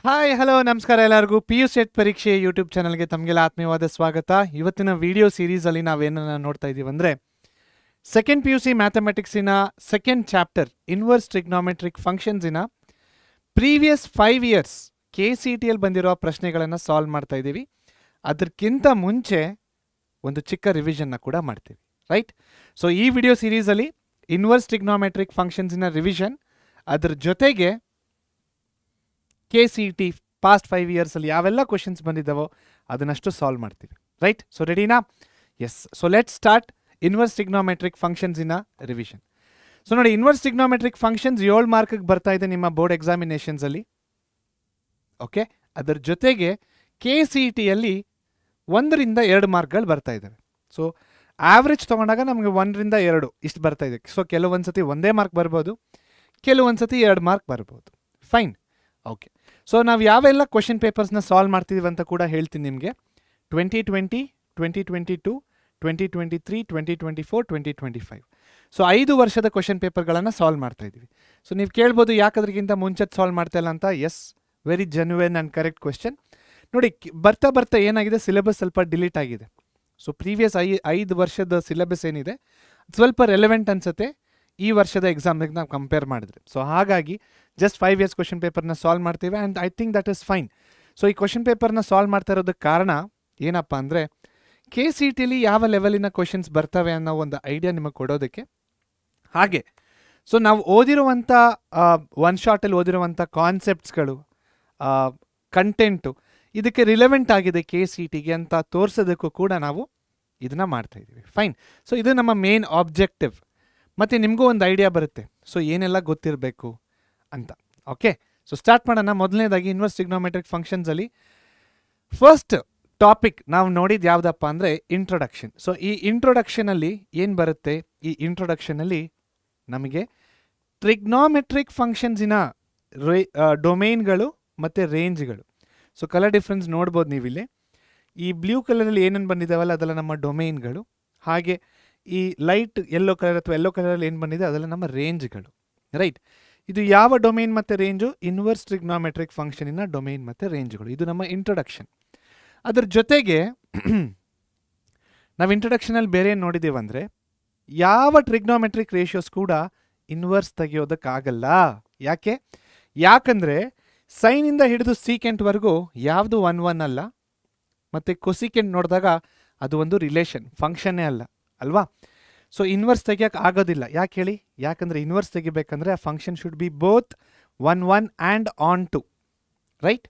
Hi hello ನಮಸ್ಕಾರ ಎಲ್ಲರಿಗೂ PU set ಪರೀಕ್ಷೆ ಯೂಟ್ಯೂಬ್ ಚಾನಲ್ಗೆ ತಮಗೆಲ್ಲ ಆತ್ಮೀಯವಾದ ಸ್ವಾಗತ. ಇವತ್ತಿನ ವಿಡಿಯೋ ಸೀರೀಸಲ್ಲಿ ನಾವೇನನ್ನ ನೋಡ್ತಾ ಇದ್ದೀವಿ ಅಂದರೆ ಸೆಕೆಂಡ್ PUC ಮ್ಯಾಥಮೆಟಿಕ್ಸಿನ ಸೆಕೆಂಡ್ ಚಾಪ್ಟರ್ ಇನ್ವರ್ಸ್ ಟ್ರಿಗ್ನೋಮೆಟ್ರಿಕ್ ಫಂಕ್ಷನ್ಸಿನ ಪ್ರೀವಿಯಸ್ 5 ಇಯರ್ಸ್ KCTಯಲ್ಲಿ ಬಂದಿರೋ ಪ್ರಶ್ನೆಗಳನ್ನು ಸಾಲ್ವ್ ಮಾಡ್ತಾ ಇದ್ದೀವಿ. ಅದಕ್ಕಿಂತ ಮುಂಚೆ ಒಂದು ಚಿಕ್ಕ ರಿವಿಷನ್ನ ಕೂಡ ಮಾಡ್ತೀವಿ, ರೈಟ್? ಸೊ ಈ ವಿಡಿಯೋ ಸೀರೀಸಲ್ಲಿ ಇನ್ವರ್ಸ್ ಟ್ರಿಗ್ನೋಮೆಟ್ರಿಕ್ ಫಂಕ್ಷನ್ಸಿನ ರಿವಿಷನ್, ಅದ್ರ ಜೊತೆಗೆ KCT ಪಾಸ್ಟ್ 5 ಇಯರ್ಸಲ್ಲಿ ಯಾವೆಲ್ಲ ಕ್ವಶನ್ಸ್ ಬಂದಿದ್ದಾವೋ ಅದನ್ನಷ್ಟು ಸಾಲ್ವ್ ಮಾಡ್ತೀವಿ, ರೈಟ್? ಸೊ ರೆಡಿನಾ? Yes. So let start inverse trigonometric ಫಂಕ್ಷನ್ಸಿನ ರಿವಿಷನ್. ಸೊ ನೋಡಿ, ಇನ್ವರ್ಸ್ ಟ್ರಿಗ್ನೋಮೆಟ್ರಿಕ್ ಫಂಕ್ಷನ್ಸ್ 7 ಮಾರ್ಕ್ಗೆ ಬರ್ತಾ ಇದೆ ನಿಮ್ಮ ಬೋರ್ಡ್ ಎಕ್ಸಾಮಿನೇಷನ್ಸಲ್ಲಿ, ಓಕೆ? ಅದರ ಜೊತೆಗೆ KCTಯಲ್ಲಿ 1ರಿಂದ 2 ಮಾರ್ಕ್ಗಳು ಬರ್ತಾ ಇದ್ದಾವೆ. ಸೊ ಆವ್ರೇಜ್ ತೊಗೊಂಡಾಗ ನಮಗೆ 1ರಿಂದ 2 ಇಷ್ಟು ಬರ್ತಾ ಇದೆ. ಸೊ ಕೆಲವೊಂದ್ಸತಿ 1 ಮಾರ್ಕ್ ಬರ್ಬೋದು, ಕೆಲವೊಂದ್ಸತಿ 2 ಮಾರ್ಕ್ ಬರ್ಬೋದು. Fine, okay. ಸೊ ನಾವು ಯಾವೆಲ್ಲ ಕ್ವಶನ್ ಪೇಪರ್ಸ್ನ ಸಾಲ್ವ್ ಮಾಡ್ತಿದ್ದೀವಿ ಅಂತ ಕೂಡ ಹೇಳ್ತೀನಿ ನಿಮಗೆ. 2020, 2022, 2023, 2024, 2025. ಸೊ 5 ವರ್ಷದ ಕ್ವಶನ್ ಪೇಪರ್ಗಳನ್ನು ಸಾಲ್ವ್ ಮಾಡ್ತಾ ಇದ್ದೀವಿ. ಸೊ ನೀವು ಕೇಳ್ಬೋದು ಯಾಕೆ ಅದಕ್ಕಿಂತ ಮುಂಚೆ ಸಾಲ್ವ್ ಮಾಡ್ತಾ ಇಲ್ಲ ಅಂತ. Yes, very genuine and correct question. ನೋಡಿ, ಬರ್ತಾ ಬರ್ತಾ ಏನಾಗಿದೆ, ಸಿಲೆಬಸ್ ಸ್ವಲ್ಪ ಡಿಲೀಟ್ ಆಗಿದೆ. ಸೊ ಪ್ರೀವಿಯಸ್ 5 ವರ್ಷದ ಸಿಲೆಬಸ್ ಏನಿದೆ ಸ್ವಲ್ಪ ರೆಲೆವೆಂಟ್ ಅನಿಸುತ್ತೆ ಈ ವರ್ಷದ ಎಕ್ಸಾಮ್ಗೆ ನಾವು ಕಂಪೇರ್ ಮಾಡಿದ್ರೆ. ಸೊ ಹಾಗಾಗಿ ಜಸ್ಟ್ 5 ಇಯರ್ಸ್ ಕ್ವಶನ್ ಪೇಪರ್ನ ಸಾಲ್ವ್ ಮಾಡ್ತೀವಿ and I think that is fine. So ಈ ಕ್ವಶನ್ ಪೇಪರ್ನ ಸಾಲ್ವ್ ಮಾಡ್ತಾ ಇರೋದಕ್ಕೆ ಕಾರಣ ಏನಪ್ಪ ಅಂದರೆ KCTಲಿ ಯಾವ ಲೆವೆಲಿನ ಕ್ವಶನ್ಸ್ ಬರ್ತವೆ ಅನ್ನೋ ಒಂದು ಐಡಿಯಾ ನಿಮಗೆ ಕೊಡೋದಕ್ಕೆ. ಹಾಗೆ ಸೊ ನಾವು ಓದಿರುವಂಥ ಒನ್ ಶಾರ್ಟಲ್ಲಿ ಓದಿರುವಂಥ ಕಾನ್ಸೆಪ್ಟ್ಸ್ಗಳು, ಕಂಟೆಂಟು ಇದಕ್ಕೆ ರಿಲೆವೆಂಟ್ ಆಗಿದೆ KCTಗೆ ಅಂತ ತೋರಿಸೋದಕ್ಕೂ ಕೂಡ ನಾವು ಇದನ್ನು ಮಾಡ್ತಾಯಿದ್ದೀವಿ. ಫೈನ್. ಸೊ ಇದು ನಮ್ಮ ಮೇನ್ ಆಬ್ಜೆಕ್ಟಿವ್. ಮತ್ತು ನಿಮಗೂ ಒಂದು ಐಡಿಯಾ ಬರುತ್ತೆ ಸೊ ಏನೆಲ್ಲ ಗೊತ್ತಿರಬೇಕು ಅಂತ. ಓಕೆ, ಸೊ ಸ್ಟಾರ್ಟ್ ಮಾಡೋಣ. ಮೊದಲನೇದಾಗಿ ಇನ್ವರ್ಸ್ ಟ್ರಿಗ್ನೋಮೆಟ್ರಿಕ್ ಫಂಕ್ಷನ್ಸಲ್ಲಿ ಫಸ್ಟ್ ಟಾಪಿಕ್ ನಾವು ನೋಡಿದ್ದು ಯಾವುದಪ್ಪ ಅಂದರೆ ಇಂಟ್ರೊಡಕ್ಷನ್. ಸೊ ಈ ಇಂಟ್ರೊಡಕ್ಷನಲ್ಲಿ ಏನು ಬರುತ್ತೆ, ಈ ಇಂಟ್ರೊಡಕ್ಷನಲ್ಲಿ ನಮಗೆ ಟ್ರಿಗ್ನೋಮೆಟ್ರಿಕ್ ಫಂಕ್ಷನ್ಸಿನ ಡೊಮೇನ್ಗಳು ಮತ್ತು ರೇಂಜ್ಗಳು. ಸೊ ಕಲರ್ ಡಿಫ್ರೆನ್ಸ್ ನೋಡ್ಬೋದು ನೀವಿಲ್ಲಿ. ಈ ಬ್ಲೂ ಕಲರಲ್ಲಿ ಏನೇನು ಬಂದಿದ್ದಾವಲ್ಲ ಅದೆಲ್ಲ ನಮ್ಮ ಡೊಮೇನ್ಗಳು. ಹಾಗೆ ಈ ಲೈಟ್ ಯೆಲ್ಲೋ ಕಲರ್ ಅಥವಾ ಯೆಲ್ಲೋ ಕಲರಲ್ಲಿ ಏನು ಬಂದಿದೆ ಅದೆಲ್ಲ ನಮ್ಮ ರೇಂಜ್ಗಳು, ರೈಟ್? ಇದು ಯಾವ ಡೊಮೇನ್ ಮತ್ತು ರೇಂಜು? ಇನ್ವರ್ಸ್ ಟ್ರಿಗ್ನೋಮೆಟ್ರಿಕ್ ಫಂಕ್ಷನಿನ ಡೊಮೇನ್ ಮತ್ತು ರೇಂಜ್ಗಳು. ಇದು ನಮ್ಮ ಇಂಟ್ರೊಡಕ್ಷನ್. ಅದ್ರ ಜೊತೆಗೆ ನಾವು ಇಂಟ್ರೊಡಕ್ಷನಲ್ಲಿ ಬೇರೆ ಏನು ನೋಡಿದ್ದೀವಂದರೆ ಯಾವ ಟ್ರಿಗ್ನೋಮೆಟ್ರಿಕ್ ರೇಷಿಯೋಸ್ ಕೂಡ ಇನ್ವರ್ಸ್ ತೆಗೆಯೋದಕ್ಕಾಗಲ್ಲ. ಯಾಕಂದರೆ ಸೈನಿಂದ ಹಿಡಿದು ಸೀಕೆಂಟ್ವರೆಗೂ ಯಾವುದು 1 ಅಲ್ಲ, ಮತ್ತು ಕೊಸಿಕೆಂಟ್ ನೋಡಿದಾಗ ಅದು ಒಂದು ರಿಲೇಷನ್, ಫಂಕ್ಷನ್ನೇ ಅಲ್ಲ, ಅಲ್ವಾ? ಸೊ ಇನ್ವರ್ಸ್ ತೆಗಿಯೋಕೆ ಆಗೋದಿಲ್ಲ. ಯಾಕೆ ಹೇಳಿ? ಯಾಕಂದರೆ ಇನ್ವರ್ಸ್ ತೆಗಿಬೇಕಂದ್ರೆ ಆ function should be both 1 and onto, right?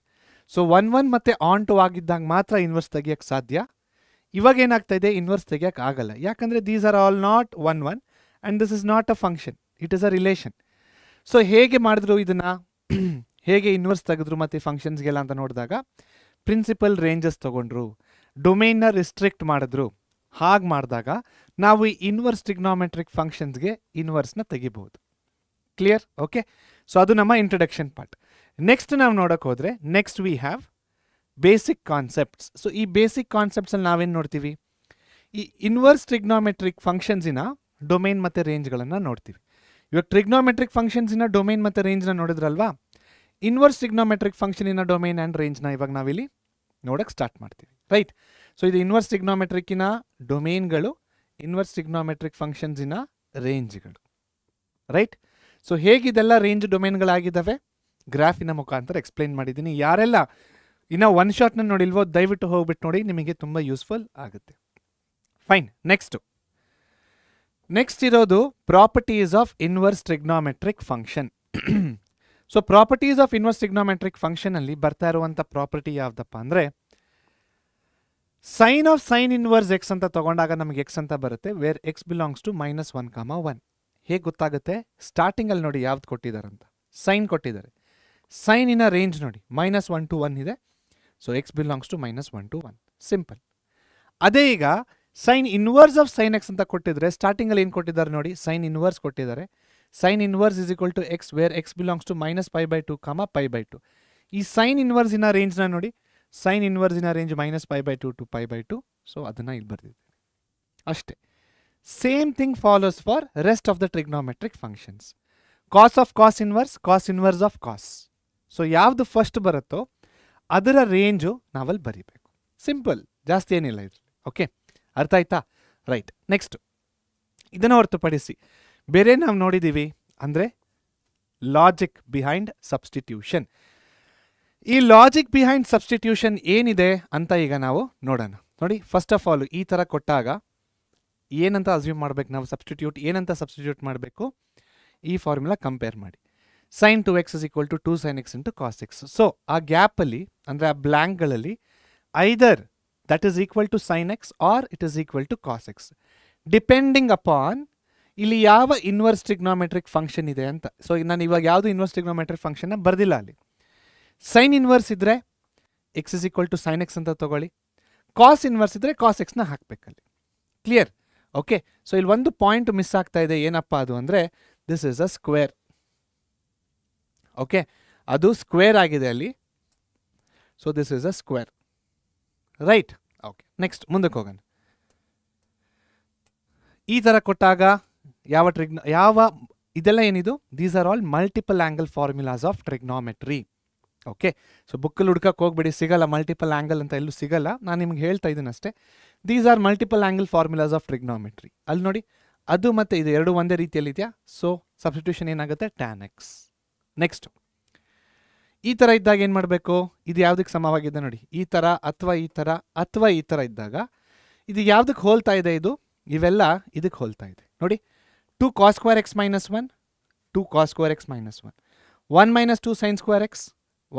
So 1 ಮತ್ತು ಆನ್ ಟು ಆಗಿದ್ದಾಗ ಮಾತ್ರ ಇನ್ವರ್ಸ್ ತೆಗಿಯೋಕ್ಕೆ ಸಾಧ್ಯ. ಇವಾಗ ಏನಾಗ್ತಾ ಇದೆ, ಇನ್ವರ್ಸ್ ತೆಗಿಯೋಕೆ ಆಗಲ್ಲ. ಯಾಕಂದರೆ these are all not 1 and this is not a function, it is a relation. So ಹೇಗೆ ಮಾಡಿದ್ರು ಇದನ್ನು, ಹೇಗೆ ಇನ್ವರ್ಸ್ ತೆಗೆದ್ರು ಮತ್ತು ಫಂಕ್ಷನ್ಸ್ಗೆಲ್ಲ ಅಂತ ನೋಡಿದಾಗ ಪ್ರಿನ್ಸಿಪಲ್ ರೇಂಜಸ್ ತೊಗೊಂಡ್ರು, ಡೊಮೇನ್ನ ರಿಸ್ಟ್ರಿಕ್ಟ್ ಮಾಡಿದ್ರು. ಹಾಗೆ ಮಾಡಿದಾಗ ನಾವು ಈ ಇನ್ವರ್ಸ್ ಟ್ರಿಗ್ನೋಮೆಟ್ರಿಕ್ ಫಂಕ್ಷನ್ಸ್ಗೆ ಇನ್ವರ್ಸ್ನ ತೆಗಿಬಹುದು. ಕ್ಲಿಯರ್? ಓಕೆ. ಸೊ ಅದು ನಮ್ಮ ಇಂಟ್ರೊಡಕ್ಷನ್ ಪಾರ್ಟ್. ನೆಕ್ಸ್ಟ್ ನಾವು ನೋಡೋಕೆ ಹೋದರೆ next we have basic concepts. So ಈ ಬೇಸಿಕ್ ಕಾನ್ಸೆಪ್ಟ್ಸಲ್ಲಿ ನಾವೇನು ನೋಡ್ತೀವಿ, ಈ ಇನ್ವರ್ಸ್ ಟ್ರಿಗ್ನೋಮೆಟ್ರಿಕ್ ಫಂಕ್ಷನ್ಸಿನ ಡೊಮೇನ್ ಮತ್ತು ರೇಂಜ್ಗಳನ್ನು ನೋಡ್ತೀವಿ. ಇವಾಗ ಟ್ರಿಗ್ನೋಮೆಟ್ರಿಕ್ ಫಂಕ್ಷನ್ಸಿನ ಡೊಮೇನ್ ಮತ್ತು ರೇಂಜ್ನ ನೋಡಿದ್ರಲ್ವಾ, ಇನ್ವರ್ಸ್ ಟ್ರಿಗ್ನೋಮೆಟ್ರಿಕ್ ಫಂಕ್ಷನಿನ ಡೊಮೇನ್ ಆ್ಯಂಡ್ ರೇಂಜ್ನ ಇವಾಗ ನಾವಿಲ್ಲಿ ನೋಡೋಕ್ಕೆ ಸ್ಟಾರ್ಟ್ ಮಾಡ್ತೀವಿ, ರೈಟ್? ಸೊ ಇದು ಇನ್ವರ್ಸ್ ಟ್ರಿಗ್ನೋಮೆಟ್ರಿಕ್ಕಿನ ಡೊಮೇನ್ಗಳು, ಇನ್ವರ್ಸ್ ಟ್ರಿಗ್ನೋಮೆಟ್ರಿಕ್ ಫಂಕ್ಷನ್ಸಿನ ರೇಂಜ್ಗಳು, ರೈಟ್? ಸೊ ಹೇಗಿದೆಲ್ಲ ರೇಂಜ್ ಡೊಮೇನ್ಗಳಾಗಿದ್ದಾವೆ ಗ್ರಾಫಿನ ಮುಖಾಂತರ ಎಕ್ಸ್ಪ್ಲೈನ್ ಮಾಡಿದ್ದೀನಿ. ಯಾರೆಲ್ಲ ಇನ್ನು ಒನ್ ಶಾಟ್ನ ನೋಡಿಲ್ವೋ ದಯವಿಟ್ಟು ಹೋಗ್ಬಿಟ್ಟು ನೋಡಿ, ನಿಮಗೆ ತುಂಬ ಯೂಸ್ಫುಲ್ ಆಗುತ್ತೆ. ಫೈನ್. ನೆಕ್ಸ್ಟ್ ಇರೋದು properties of inverse trigonometric function. So properties of inverse trigonometric ಫಂಕ್ಷನಲ್ಲಿ ಬರ್ತಾ ಇರುವಂಥ ಪ್ರಾಪರ್ಟಿ ಯಾವುದಪ್ಪ ಅಂದರೆ sine of sine inverse x ಅಂತ ತಗೊಂಡಾಗ ನಮಗೆ ಎಕ್ಸ್ ಅಂತ ಬರುತ್ತೆ, ವೇರ್ ಎಕ್ಸ್ ಬಿಲಾಂಗ್ಸ್ ಟು -1, 1. ಹೇಗೆ ಗೊತ್ತಾಗುತ್ತೆ? ಸ್ಟಾರ್ಟಿಂಗಲ್ಲಿ ನೋಡಿ ಯಾವ್ದು ಕೊಟ್ಟಿದ್ದಾರಂತ, ಸೈನ್ ಕೊಟ್ಟಿದ್ದಾರೆ. ಸೈನಿನ ರೇಂಜ್ ನೋಡಿ -1 to 1 ಇದೆ. So x belongs to -1 to 1, simple. ಅದೇ ಈಗ sine inverse of sine x ಅಂತ ಕೊಟ್ಟಿದ್ರೆ ಸ್ಟಾರ್ಟಿಂಗಲ್ಲಿ ಏನು ಕೊಟ್ಟಿದ್ದಾರೆ ನೋಡಿ, ಸೈನ್ ಇನ್ವರ್ಸ್ ಕೊಟ್ಟಿದ್ದಾರೆ. Sine inverse is equal to x where x belongs to -π/2, π/2. ಈ ಸೈನ್ ಇನ್ವರ್ಸಿನ ರೇಂಜ್ನ ನೋಡಿ, ಸೈನ್ ಇನ್ವರ್ಸಿನ ರೇಂಜ್ -π/2 to π/2. ಸೊ ಅದನ್ನು ಇಲ್ಲಿ ಬರ್ದಿದ್ದೀವಿ ಅಷ್ಟೇ. Same thing follows for rest of the trigonometric functions. Cos of cos inverse of cos. So ಯಾವುದು ಫಸ್ಟ್ ಬರುತ್ತೋ ಅದರ ರೇಂಜು ನಾವಲ್ಲಿ ಬರೀಬೇಕು. ಸಿಂಪಲ್, ಜಾಸ್ತಿ ಏನಿಲ್ಲ ಇದರಲ್ಲಿ. ಓಕೆ, ಅರ್ಥ ಆಯ್ತಾ? ರೈಟ್. ನೆಕ್ಸ್ಟ್, ಇದನ್ನು ಹೊರತುಪಡಿಸಿ ಬೇರೆ ನಾವು ನೋಡಿದ್ದೀವಿ ಅಂದರೆ ಲಾಜಿಕ್ ಬಿಹೈಂಡ್ ಸಬ್ಸ್ಟಿಟ್ಯೂಷನ್. ಈ ಲಾಜಿಕ್ ಬಿಹೈಂಡ್ ಸಬ್ಸ್ಟಿಟ್ಯೂಷನ್ ಏನಿದೆ ಅಂತ ಈಗ ನಾವು ನೋಡೋಣ. ನೋಡಿ, ಫಸ್ಟ್ ಆಫ್ ಆಲ್ ಈ ಥರ ಕೊಟ್ಟಾಗ ಏನಂತ ಅಸ್ಯೂಮ್ ಮಾಡಬೇಕು ನಾವು? ಸಬ್ಸ್ಟಿಟ್ಯೂಟ್ ಏನಂತ ಸಬ್ಸ್ಟಿಟ್ಯೂಟ್ ಮಾಡಬೇಕು? ಈ ಫಾರ್ಮುಲಾ ಕಂಪೇರ್ ಮಾಡಿ. sin 2x is equal to 2 sin x into cos x. So ಆ ಗ್ಯಾಪಲ್ಲಿ ಅಂದರೆ ಆ ಬ್ಲ್ಯಾಂಕ್ಗಳಲ್ಲಿ either that is equal to sin x or it is equal to cos x depending upon ಇಲ್ಲಿ ಯಾವ ಇನ್ವರ್ಸ್ ಟ್ರಿಗ್ನೋಮೆಟ್ರಿಕ್ ಫಂಕ್ಷನ್ ಇದೆ ಅಂತ. ಸೊ ನಾನು ಇವಾಗ ಯಾವುದು ಇನ್ವರ್ಸ್ ಟ್ರಿಗ್ನೋಮೆಟ್ರಿಕ್ ಫಂಕ್ಷನ್ನ ಬರ್ದಿಲ್ಲ ಅಲ್ಲಿ. ಸೈನ್ ಇನ್ವರ್ಸ್ ಇದ್ದರೆ x is equal to sine x ಅಂತ ತಗೊಳ್ಳಿ, ಕಾಸ್ ಇನ್ವರ್ಸ್ ಇದ್ದರೆ ಕಾಸ್ ಎಕ್ಸ್ನ ಹಾಕಬೇಕಲ್ಲಿ. ಕ್ಲಿಯರ್? ಓಕೆ, ಸೊ ಇಲ್ಲಿ ಒಂದು ಪಾಯಿಂಟ್ ಮಿಸ್ ಆಗ್ತಾ ಇದೆ. ಏನಪ್ಪ ಅದು ಅಂದರೆ this is a square. Okay, ಅದು ಸ್ಕ್ವೇರ್ ಆಗಿದೆ ಅಲ್ಲಿ. So this is a square, right? Okay, next ಮುಂದಕ್ಕೆ ಹೋಗೋಣ. ಈ ಥರ ಕೊಟ್ಟಾಗ ಯಾವ ಇದೆಲ್ಲ ಏನಿದು? These are all multiple angle formulas of trigonometry. Okay, so ಬುಕ್ಕಲ್ಲಿ ಹುಡ್ಕಕ್ಕೆ ಹೋಗ್ಬೇಡಿ, ಸಿಗಲ್ಲ. ಮಲ್ಟಿಪಲ್ ಆ್ಯಂಗಲ್ ಅಂತ ಎಲ್ಲೂ ಸಿಗಲ್ಲ. ನಾನು ನಿಮ್ಗೆ ಹೇಳ್ತಾ ಇದ್ದೀನಿ ಅಷ್ಟೇ. These are multiple angle formulas of trigonometry. ಅಲ್ಲಿ ನೋಡಿ, ಅದು ಮತ್ತು ಇದು ಎರಡು ಒಂದೇ ರೀತಿಯಲ್ಲಿದೆಯಾ? ಸೊ ಸಬ್ಸ್ಟಿಟ್ಯೂಷನ್ ಏನಾಗುತ್ತೆ? tan x. ನೆಕ್ಸ್ಟ್, ಈ ಥರ ಇದ್ದಾಗ ಏನು ಮಾಡಬೇಕು? ಇದು ಯಾವುದಕ್ಕೆ ಸಮವಾಗಿದೆ ನೋಡಿ, ಈ ಥರ ಅಥವಾ ಈ ಥರ ಅಥವಾ ಈ ಥರ ಇದ್ದಾಗ ಇದು ಯಾವುದಕ್ಕೆ ಹೋಲ್ತಾ ಇದೆ? ಇದು ಇವೆಲ್ಲ ಇದಕ್ಕೆ ಹೋಲ್ತಾ ಇದೆ ನೋಡಿ. 2 cos square x minus 1, 2 cos square x minus 1, 1 minus 2 sin square x,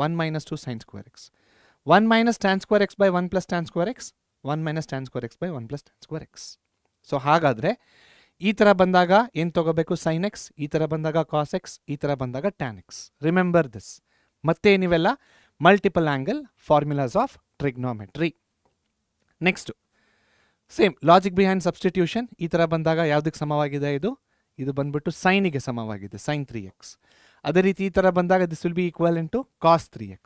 1 minus 2 sin square x, 1 minus tan square x by 1 plus tan square x, 1 minus tan square x by 1 plus tan square x. So ಹಾಗಾದರೆ ಈ ಥರ ಬಂದಾಗ ಏನು ತೊಗೋಬೇಕು? sin x. ಈ ಥರ ಬಂದಾಗ cos x, ಈ ಥರ ಬಂದಾಗ tan x. Remember this. ಮತ್ತೆ ನೀವೆಲ್ಲ multiple angle formulas of trigonometry. Next same logic behind substitution. ಈ ಥರ ಬಂದಾಗ ಯಾವುದಕ್ಕೆ ಸಮವಾಗಿದೆ? ಇದು ಬಂದ್ಬಿಟ್ಟು ಸೈನಿಗೆ ಸಮವಾಗಿದೆ, sin 3x. ಅದೇ ರೀತಿ ಈ ಥರ ಬಂದಾಗ this will be equivalent to cos 3x.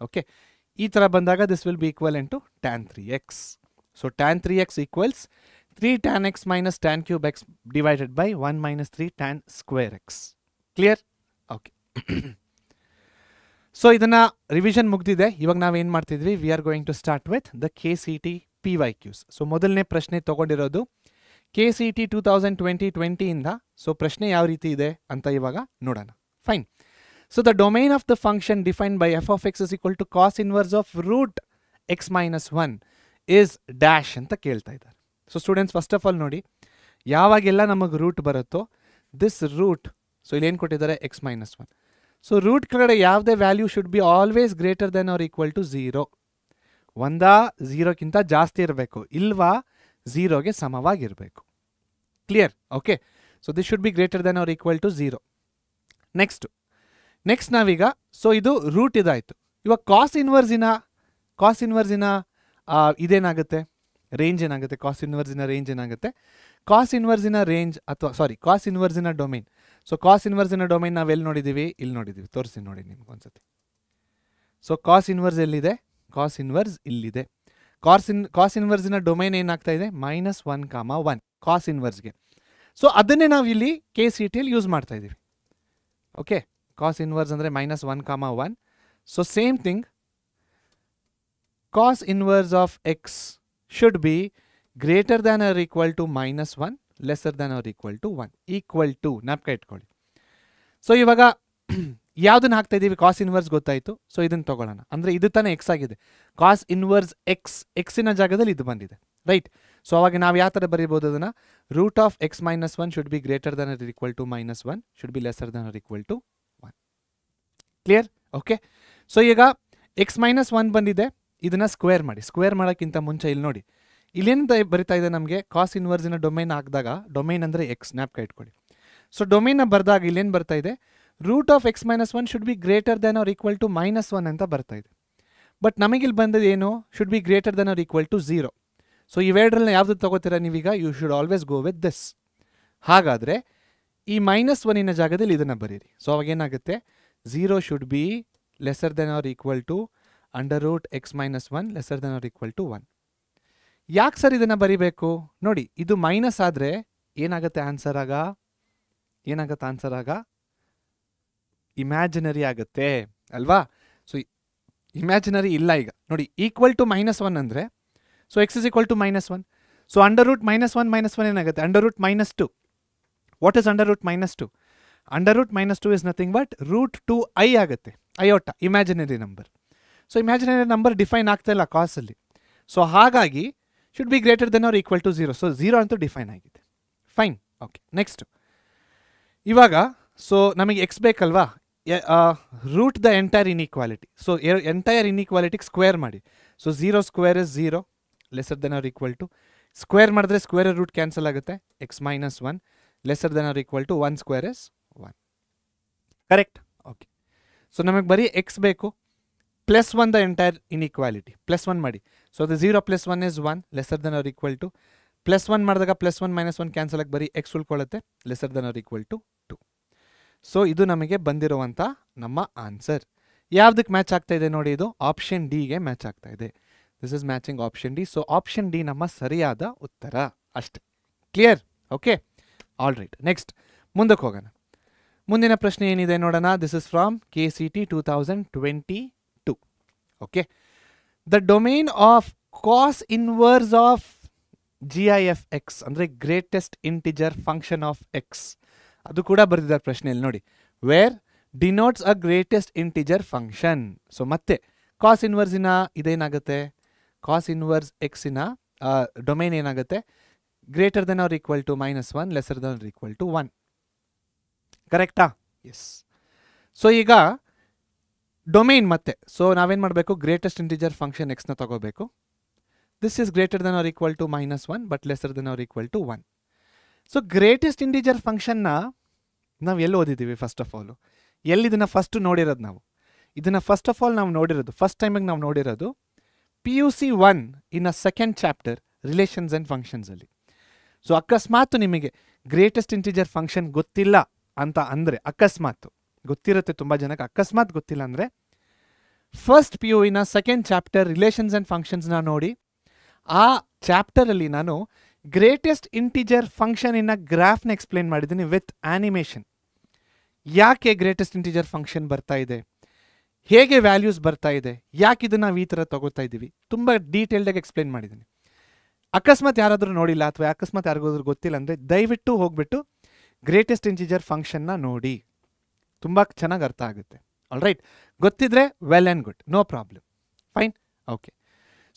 Okay, ಈ ಥರ ಬಂದಾಗ this will be equivalent to tan 3x. So tan 3x equals 3 tan x minus tan cube x divided by 1 minus 3 tan square x. Clear? Okay, so ಇದನ್ನು revision ಮುಗ್ದಿದೆ. ಇವಾಗ ನಾವೇನು ಮಾಡ್ತಿದ್ವಿ? We are going to start with the KCT PYQs. So ಮೊದಲನೇ ಪ್ರಶ್ನೆ ತೊಗೊಂಡಿರೋದು KCT 2020 ಇಂದ. So ಪ್ರಶ್ನೆ ಯಾವ ರೀತಿ ಇದೆ ಅಂತ ಇವಾಗ ನೋಡೋಣ. Fine. So the domain of the function defined by f of x is equal to cos inverse of root x minus 1 is dash ಅಂತ ಕೇಳ್ತಾ ಇದ್ದಾರೆ. So students, first of all ನೋಡಿ, ಯಾವಾಗೆಲ್ಲ ನಮಗೆ ರೂಟ್ ಬರುತ್ತೋ ದಿಸ್ ರೂಟ್, ಸೊ ಇಲ್ಲೇನು ಕೊಟ್ಟಿದ್ದಾರೆ? x minus 1. So root ಕೆಳಗಡೆ ಯಾವುದೇ value should be always greater than or equal to 0. ಒಂದಾ 0ಕ್ಕಿಂತ ಜಾಸ್ತಿ ಇರಬೇಕು, ಇಲ್ವಾ 0ಗೆ ಸಮವಾಗಿರಬೇಕು. Clear? Okay, so this should be greater than or equal to 0. Next ನಾವೀಗ, ಸೊ ಇದು ರೂಟ್ ಇದಾಯಿತು. ಇವಾಗ ಕಾಸ್ ಇನ್ವರ್ಸಿನ ಇದೇನಾಗುತ್ತೆ? ರೇಂಜ್ ಏನಾಗುತ್ತೆ? ಕಾಸ್ ಇನ್ವರ್ಸಿನ ರೇಂಜ್ ಏನಾಗುತ್ತೆ? ಕಾಸ್ ಇನ್ವರ್ಸಿನ ರೇಂಜ್ ಅಥವಾ ಕಾಸ್ ಇನ್ವರ್ಸಿನ ಡೊಮೈನ್. ಸೊ ಕಾಸ್ ಇನ್ವರ್ಸಿನ ಡೊಮೈನ್ ನಾವು ಎಲ್ಲಿ ನೋಡಿದ್ದೀವಿ? ಇಲ್ಲಿ ನೋಡಿದ್ದೀವಿ. ತೋರಿಸಿ ನೋಡಿ ನಿಮ್ಗೆ ಒಂದ್ಸತಿ. ಸೊ ಕಾಸ್ ಇನ್ವರ್ಸ್ ಎಲ್ಲಿದೆ? ಕಾಸ್ ಇನ್ವರ್ಸ್ ಇಲ್ಲಿದೆ. ಕಾಸ್ ಇನ್ವರ್ಸಿನ ಡೊಮೈನ್ ಏನಾಗ್ತಾ ಇದೆ? -1, ಕಾಸ್ ಇನ್ವರ್ಸ್ಗೆ. ಸೊ ಅದನ್ನೇ ನಾವು ಇಲ್ಲಿ KCTಯಲ್ಲಿ ಯೂಸ್ ಮಾಡ್ತಾ ಇದ್ದೀವಿ. ಓಕೆ, ಕಾಸ್ ಇನ್ವರ್ಸ್ ಅಂದರೆ -1, so same thing, cos inverse of x should be greater than or equal to -1, lesser than or equal to 1, equal to ನಾಪ್ಕ ಇಟ್ಕೊಳ್ಳಿ. ಸೊ ಇವಾಗ ಯಾವುದನ್ನು ಹಾಕ್ತಾ ಇದ್ದೀವಿ? ಕಾಸ್ ಇನ್ವರ್ಸ್ ಗೊತ್ತಾಯಿತು. ಸೊ ಇದನ್ನು ತೊಗೊಳ್ಳೋಣ. ಅಂದರೆ ಇದು ತಾನೇ ಎಕ್ಸ್ ಆಗಿದೆ. ಕಾಸ್ ಇನ್ವರ್ಸ್ ಎಕ್ಸಿನ ಜಾಗದಲ್ಲಿ ಇದು ಬಂದಿದೆ, ರೈಟ್? ಸೊ ಅವಾಗ ನಾವು ಯಾವ ಥರ ಬರೀಬೋದು ಅದನ್ನು? Root of x minus 1 should be greater than or equal to -1, should be lesser than or equal to 1. Clear? Okay, so ಈಗ x minus 1 ಬಂದಿದೆ. ಇದನ್ನು ಸ್ಕ್ವೇರ್ ಮಾಡಿ. ಸ್ಕ್ವೇರ್ ಮಾಡೋಕ್ಕಿಂತ ಮುಂಚೆ ಇಲ್ಲಿ ನೋಡಿ, ಇಲ್ಲೇನು ಬರಿತಾ ಇದೆ ನಮಗೆ? ಕಾಸ್ ಇನ್ವರ್ಸಿನ ಡೊಮೈನ್ ಹಾಕಿದಾಗ, ಡೊಮೈನ್ ಅಂದರೆ ಎಕ್ಸ್, ಜ್ಞಾಪಕ ಇಟ್ಕೊಳ್ಳಿ. ಸೊ ಡೊಮೈನ್ನ ಬರೆದಾಗ ಇಲ್ಲೇನು ಬರ್ತಾ ಇದೆ? Root of x minus 1 should be greater than or equal to -1 ಅಂತ ಬರ್ತಾ ಇದೆ. ಬಟ್ ನಮಗಿಲ್ಲಿ ಬಂದದ್ದು ಏನು? Should be greater than or equal to 0. So ಇವೆರಡರಲ್ಲಿ ಯಾವುದು ತಗೋತೀರಾ ನೀವೀಗ? You should always go with this. ಹಾಗಾದರೆ ಈ -1ನ ಜಾಗದಲ್ಲಿ ಇದನ್ನು ಬರೀರಿ. ಸೊ ಅವಾಗ ಏನಾಗುತ್ತೆ? 0 should be lesser than or equal to under root x minus 1 lesser than or equal to 1. ಯಾಕೆ ಸರ್ ಇದನ್ನು ಬರಿಬೇಕು? ನೋಡಿ, ಇದು ಮೈನಸ್ ಆದರೆ ಏನಾಗುತ್ತೆ ಆನ್ಸರ್ ಆಗ? ಇಮ್ಯಾಜಿನರಿ ಆಗುತ್ತೆ. ಅಲ್ವಾ? ಸೊ ಇಮ್ಯಾಜಿನರಿ ಇಲ್ಲ ಈಗ ನೋಡಿ. ಈಕ್ವಲ್ ಟು -1 ಅಂದರೆ so x is equal to -1. So under root -1 ಏನಾಗುತ್ತೆ? Under root -2. What is under root -2? Under root -2 is nothing but √2i ಆಗುತ್ತೆ. Iota imaginary number. So imaginary number define ಆಗ್ತಾ ಇಲ್ಲ ಕಾಸಲ್ಲಿ. So ಹಾಗಾಗಿ should be greater than or equal to 0. So 0 ಅಂತೂ define ಆಗಿದೆ. Fine. Okay, next ಇವಾಗ so ನಮಗೆ x ಬೇಕಲ್ವಾ? Root the entire inequality. So entire ಇನ್ಇಕ್ವಾಲಿಟಿಗೆ square ಮಾಡಿ. So 0 square is 0 lesser than or equal to, square ಮಾಡಿದ್ರೆ square root cancel ಆಗುತ್ತೆ, x-1 lesser than or equal to 1 square is 1. Correct? Okay. So ನಮಗೆ ಬರೀ X ಬೇಕು, +1 the entire inequality, +1 ಮಾಡಿ. So ಅದು 0 + 1 is 1 lesser than or equal to, +1 ಮಾಡಿದಾಗ +1 -1 cancel ಆಗಿ ಬರೀ ಎಕ್ಸ್ ಉಳ್ಕೊಳ್ಳುತ್ತೆ, lesser than or equal to 2. So ಇದು ನಮಗೆ ಬಂದಿರುವಂಥ ನಮ್ಮ ಆನ್ಸರ್. ಯಾವುದಕ್ಕೆ ಮ್ಯಾಚ್ ಆಗ್ತಾ ಇದೆ ನೋಡಿ? ಇದು ಆಪ್ಷನ್ ಡಿಗೆ ಮ್ಯಾಚ್ ಆಗ್ತಾ ಇದೆ. This is matching option D. So option D ನಮ್ಮ ಸರಿಯಾದ ಉತ್ತರ ಅಷ್ಟೆ. Clear? Okay, all right. Next ಮುಂದಕ್ಕೆ ಹೋಗೋಣ. ಮುಂದಿನ ಪ್ರಶ್ನೆ ಏನಿದೆ ನೋಡೋಣ. This is from KCT 2022. Okay, the domain of cos inverse of GIF(x) ಅಂದರೆ greatest integer function of x, ಅದು ಕೂಡ ಬರೆದಿದ್ದಾರೆ ಪ್ರಶ್ನೆಯಲ್ಲಿ ನೋಡಿ. Where denotes a greatest integer function. So ಮತ್ತೆ ಕಾಸ್ ಇನ್ವರ್ಸಿನ ಇದೇನಾಗುತ್ತೆ? ಕಾಸ್ ಇನ್ವರ್ಸ್ ಎಕ್ಸಿನ ಡೊಮೇನ್ ಏನಾಗುತ್ತೆ? Greater than or equal to -1 lesser than or equal to 1. ಕರೆಕ್ಟಾ? ಎಸ್. ಸೊ ಈಗ ಡೊಮೇನ್ ಮತ್ತೆ ಸೊ ನಾವೇನು ಮಾಡಬೇಕು? ಗ್ರೇಟೆಸ್ಟ್ ಇಂಟಿಜರ್ ಫಂಕ್ಷನ್ ಎಕ್ಸ್ನ ತಗೋಬೇಕು. This is greater than or equal to -1 but lesser than or equal to 1. So greatest integer ಫಂಕ್ಷನ್ನ ನಾವು ಎಲ್ಲಿ ಓದಿದ್ದೀವಿ? ಫಸ್ಟ್ ಆಫ್ ಆಲು ಎಲ್ಲಿ ಇದನ್ನು ಫಸ್ಟ್ ನೋಡಿರೋದು ನಾವು? ಇದನ್ನು ಫಸ್ಟ್ ಆಫ್ ಆಲ್ ನಾವು ನೋಡಿರೋದು, ಫಸ್ಟ್ ಟೈಮಿಗೆ ನಾವು ನೋಡಿರೋದು PUC 1 in a second chapter relations and ಫಂಕ್ಷನ್ಸಲ್ಲಿ. ಸೊ ಅಕಸ್ಮಾತ್ ನಿಮಗೆ ಗ್ರೇಟೆಸ್ಟ್ ಇಂಟಿಜರ್ ಫಂಕ್ಷನ್ ಗೊತ್ತಿಲ್ಲ ಅಂತ ಅಂದರೆ, ಅಕಸ್ಮಾತ್ ಗೊತ್ತಿರುತ್ತೆ ತುಂಬ ಜನಕ್ಕೆ, ಅಕಸ್ಮಾತ್ ಗೊತ್ತಿಲ್ಲ ಅಂದರೆ ಫಸ್ಟ್ PU ಇನ ಸೆಕೆಂಡ್ ಚಾಪ್ಟರ್ ರಿಲೇಷನ್ಸ್ ಆ್ಯಂಡ್ ಫಂಕ್ಷನ್ಸ್ನ ನೋಡಿ. ಆ ಚಾಪ್ಟರಲ್ಲಿ ನಾನು ಗ್ರೇಟೆಸ್ಟ್ ಇಂಟಿಜರ್ ಫಂಕ್ಷನ್ ಇನ್ನ ಗ್ರಾಫ್ನ ಎಕ್ಸ್ಪ್ಲೇನ್ ಮಾಡಿದ್ದೀನಿ ವಿತ್ ಆನಿಮೇಷನ್. ಯಾಕೆ ಗ್ರೇಟೆಸ್ಟ್ ಇಂಟಿಜರ್ ಫಂಕ್ಷನ್ ಬರ್ತಾ ಇದೆ, ಹೇಗೆ ವ್ಯಾಲ್ಯೂಸ್ ಬರ್ತಾ ಇದೆ, ಯಾಕೆ ಇದನ್ನು ನಾವು ಈ ಥರ ತಗೋತಾ ಇದ್ದೀವಿ, ತುಂಬ ಡೀಟೇಲ್ಡಾಗಿ ಎಕ್ಸ್ಪ್ಲೇನ್ ಮಾಡಿದ್ದೀನಿ. ಅಕಸ್ಮಾತ್ ಯಾರಾದರೂ ನೋಡಿಲ್ಲ ಅಥವಾ ಅಕಸ್ಮಾತ್ ಯಾರಿಗಾದ್ರೂ ಗೊತ್ತಿಲ್ಲ ಅಂದರೆ ದಯವಿಟ್ಟು ಹೋಗ್ಬಿಟ್ಟು ಗ್ರೇಟೆಸ್ಟ್ ಇಂಟಿಜರ್ ಫಂಕ್ಷನ್ನ ನೋಡಿ, ತುಂಬ ಚೆನ್ನಾಗಿ ಅರ್ಥ ಆಗುತ್ತೆ. ಆಲ್ ರೈಟ್, ಗೊತ್ತಿದ್ರೆ well and good, no problem, fine. Okay,